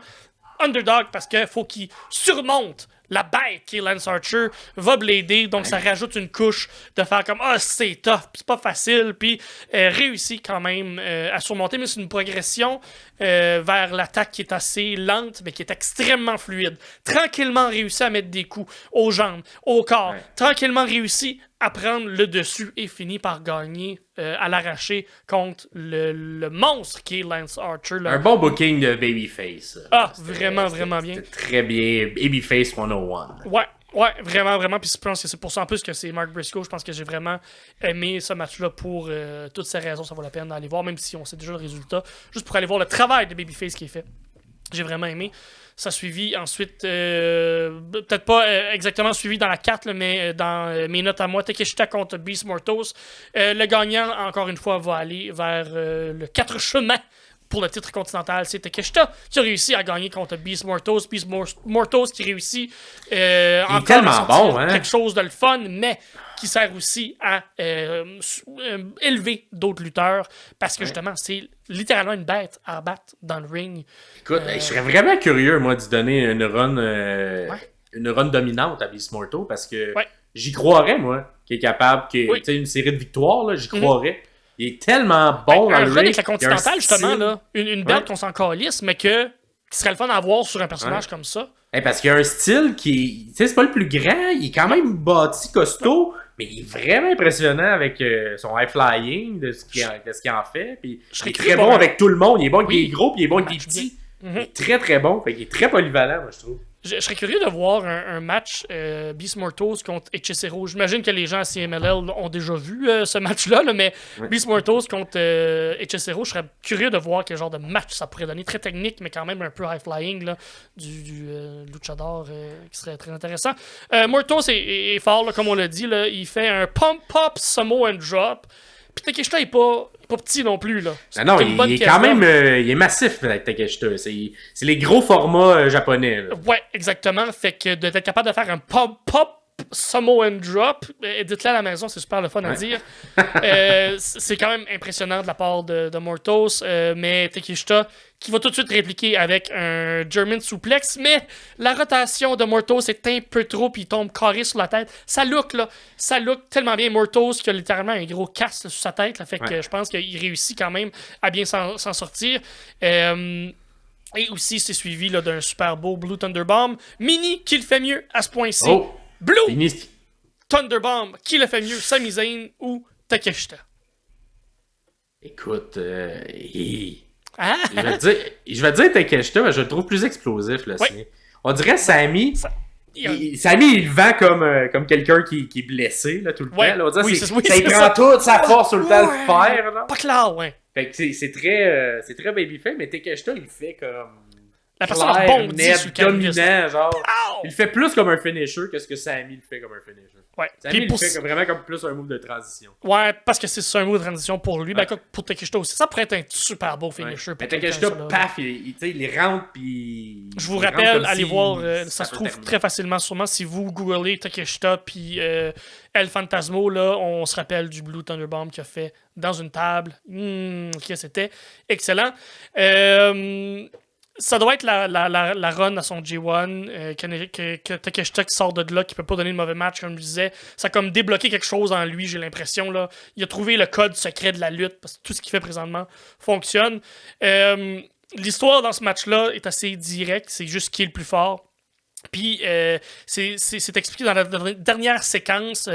underdog parce qu'il faut qu'il surmonte la bête qui est Lance Archer, va blader, donc ça rajoute une couche de faire comme c'est tough, c'est pas facile, puis réussit quand même à surmonter, mais c'est une progression vers l'attaque qui est assez lente, mais qui est extrêmement fluide. Tranquillement réussi à mettre des coups aux jambes, au corps, tranquillement réussi à prendre le dessus et finit par gagner à l'arraché contre le monstre qui est Lance Archer. Un bon booking de Babyface. Vraiment bien. C'était très bien. Babyface 101. Ouais, vraiment. Puis je pense que c'est pour ça en plus que c'est Mark Briscoe. Je pense que j'ai vraiment aimé ce match-là pour toutes ces raisons. Ça vaut la peine d'aller voir, même si on sait déjà le résultat. Juste pour aller voir le travail de Babyface qui est fait. J'ai vraiment aimé. Ça a suivi ensuite, peut-être pas exactement suivi dans la carte, mais dans mes notes à moi, Takeshita contre Beast Mortos. Le gagnant, encore une fois, va aller vers le 4 chemins pour le titre continental. C'est Takeshita qui a réussi à gagner contre Beast Mortos. Beast Mortos qui réussit encore tellement bon, quelque chose de le fun, mais qui sert aussi à élever d'autres lutteurs parce que justement, c'est littéralement une bête à abattre dans le ring. Écoute, je serais vraiment curieux, moi, d'y donner une run dominante à Beast Mortal parce que j'y croirais, moi, qu'il est capable, une série de victoires, là, j'y croirais. Il est tellement bon dans le ring. Avec la Continentale, justement, là, une bête qu'on s'en calisse, mais qui serait le fun à avoir sur un personnage comme ça. Parce qu'il y a un style qui, tu sais, c'est pas le plus grand, il est quand même bâti, costaud, mais il est vraiment impressionnant avec son high-flying, de ce qu'il en fait. Puis il est très bon avec tout le monde. Il est bon avec les gros, puis il est bon avec les petits. Il est très, très bon. Fait qu'il est très polyvalent, moi, je trouve. Je serais curieux de voir un match Beast Mortals contre HSRO. J'imagine que les gens à CMLL ont déjà vu ce match-là, là, mais Beast Mortals contre HSRO, je serais curieux de voir quel genre de match ça pourrait donner. Très technique, mais quand même un peu high-flying là, du luchador qui serait très intéressant. Mortals est fort, là, comme on l'a dit. Là, il fait un pump-up Samoan drop. Puis Takeshita est pas petit non plus. Là. Non, il est quand même il est massif, Takeshita. C'est les gros formats japonais. Là. Ouais, exactement. Fait que d'être capable de faire un pop Samoan drop, dites-le à la maison, c'est super le fun à dire. C'est quand même impressionnant de la part de Mortos, mais Takeshita qui va tout de suite répliquer avec un German suplex, mais la rotation de Mortos est un peu trop, puis il tombe carré sur la tête. Ça look tellement bien. Mortos qui a littéralement un gros casse sur sa tête, là, fait que je pense qu'il réussit quand même à bien s'en sortir. Et aussi, c'est suivi là, d'un super beau Blue Thunderbomb. Mini qui le fait mieux à ce point-ci. Oh, Blue Thunderbomb qui le fait mieux, Sami Zayn ou Takeshita? Écoute, je vais dire Takeshita, mais je le trouve plus explosif. Là, on dirait Sami. Sami, il le vend comme quelqu'un qui est blessé là, tout le temps. Là, on dirait ça prend toute sa force sur le temps de le faire. Là. Pas clair, ouais. Fait que c'est très babyface, mais Takeshita, il fait comme. La personne a bondi sur le dominant, genre. Il fait plus comme un finisher que ce que Sami le fait comme un finisher. Ouais. Sami il fait vraiment comme plus un move de transition. Ouais, parce que c'est un move de transition pour lui. Ouais. Ben, pour Takeshita aussi. Ça pourrait être un super beau finisher. Mais Takeshita, paf, il rentre puis. Je vous rappelle, allez voir, ça se trouve très facilement, sûrement si vous googlez Takeshita puis El Fantasmo, là, on se rappelle du Blue Thunderbomb qu'il a fait dans une table. Ok, c'était excellent. Ça doit être la run à son G1, que Takeshita qui sort de là, qui peut pas donner de mauvais match, comme je disais. Ça a comme débloqué quelque chose en lui, j'ai l'impression. Là. Il a trouvé le code secret de la lutte, parce que tout ce qu'il fait présentement fonctionne. L'histoire dans ce match-là est assez directe, c'est juste qui est le plus fort. Puis, c'est expliqué dans la dernière séquence,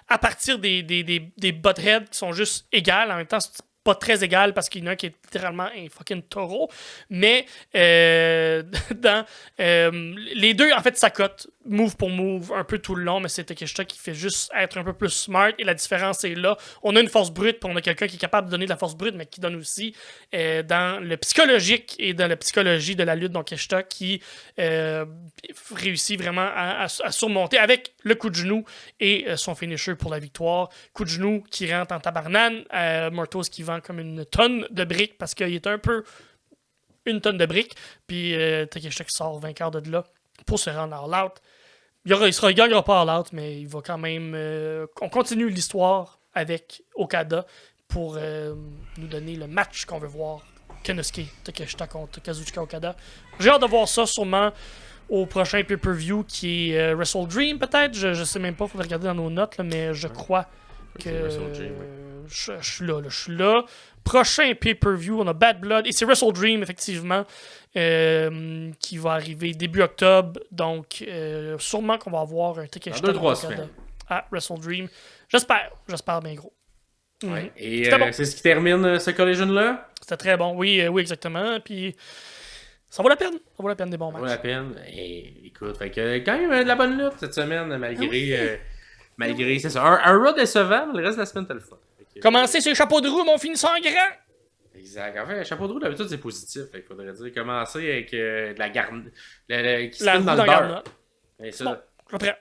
à partir des buttheads qui sont juste égales, en même temps, c'est pas très égal parce qu'il y en a un qui est littéralement un fucking taureau, mais dans les deux en fait s'accotent move pour move un peu tout le long, mais c'est Takeshita qui fait juste être un peu plus smart et la différence est là. On a une force brute puis on a quelqu'un qui est capable de donner de la force brute mais qui donne aussi dans le psychologique et dans la psychologie de la lutte, donc Takeshita qui réussit vraiment à surmonter avec le coup de genou et son finisher pour la victoire. Coup de genou qui rentre en tabarnane, Mortos qui vend comme une tonne de briques parce qu'il est un peu une tonne de briques, puis Takeshita qui sort vainqueur de là pour se rendre all out. Il ne gagnera pas all out, mais il va quand même on continue l'histoire avec Okada pour nous donner le match qu'on veut voir. Konosuke Takeshita contre Kazuchika Okada. J'ai hâte de voir ça sûrement au prochain pay-per-view qui est Wrestle Dream peut-être, je sais même pas, il faudrait regarder dans nos notes là, mais je crois que je suis là. Prochain pay-per-view, on a Bad Blood et c'est Wrestle Dream effectivement qui va arriver début octobre, donc sûrement qu'on va avoir un Takeshita à Wrestle Dream. J'espère bien gros. Ouais. Et bon. C'est ce qui termine ce collision-là? C'était très bon, oui exactement. Puis ça vaut la peine des bons matchs. Ça vaut la peine. Et, écoute, fait que, quand même de la bonne lutte cette semaine, malgré c'est ça. Un Raw décevant, mais le reste de la semaine, t'as le fun. Commencer sur le chapeau de roue, mais on finit ça en grand. Exact. En fait, le chapeau de roue, d'habitude, c'est positif. Il faudrait dire commencer avec de la garde. Qui la se dans le beurre. Et ça. Bon, je prends.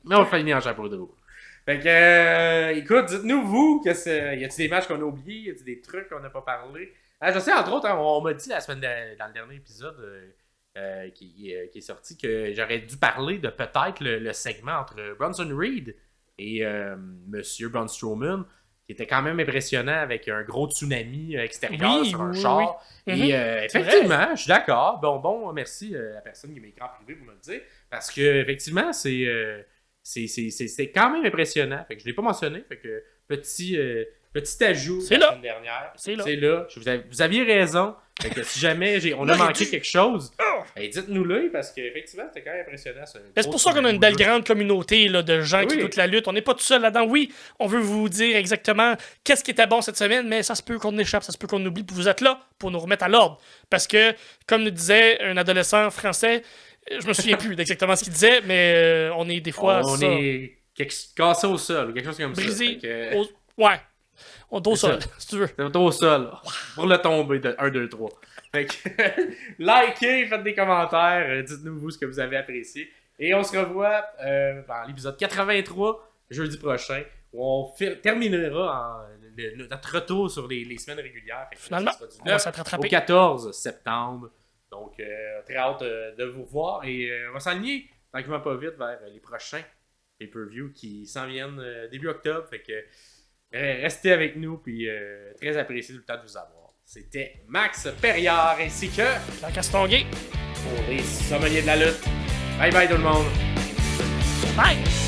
Mais on finit en chapeau de roue. Fait que, écoute, dites-nous, vous, y a-t-il des matchs qu'on a oubliés? Y a-t-il des trucs qu'on n'a pas parlé? Je sais, entre autres, on m'a dit la semaine dans le dernier épisode qui est sorti que j'aurais dû parler de peut-être le segment entre Bronson Reed et Monsieur Braun Strowman, qui était quand même impressionnant avec un gros tsunami extérieur sur un char. Oui. Et effectivement, je suis d'accord. Bon, merci à la personne qui m'a écrit en privé pour me le dire. Parce que effectivement, c'est quand même impressionnant. Fait que je ne l'ai pas mentionné. Fait que petit ajout la semaine dernière. C'est là. Vous aviez raison. Fait que si jamais on a manqué quelque chose, dites-nous-le parce qu'effectivement, c'était quand même impressionnant. C'est pour ça qu'on a une belle grande communauté là, de gens qui écoutent la lutte. On n'est pas tout seul là-dedans. Oui, on veut vous dire exactement qu'est-ce qui était bon cette semaine, mais ça se peut qu'on échappe, ça se peut qu'on oublie. Puis vous êtes là pour nous remettre à l'ordre. Parce que, comme nous disait un adolescent français, Je me souviens plus d'exactement ce qu'il disait, mais on est des fois On est cassé au sol, quelque chose comme brisé. ça. Ouais. On est au sol, ça. si tu veux. C'est au sol. Pour le tomber de 1, 2, 3. Fait que, likez, faites des commentaires, dites-nous vous ce que vous avez apprécié. Et on se revoit dans l'épisode 83, jeudi prochain, où on terminera notre retour sur les semaines régulières. Fait que, Finalement, on va s'être rattrapé. Au 14 septembre. Donc, très hâte de vous voir. Et on va s'aligner, tranquillement pas vite, vers les prochains pay-per-view qui s'en viennent début octobre. Fait que restez avec nous, puis très apprécié tout le temps de vous avoir. C'était Max Perriard ainsi que La Castonguay. pour les sommeliers de la lutte. Bye bye tout le monde. Bye!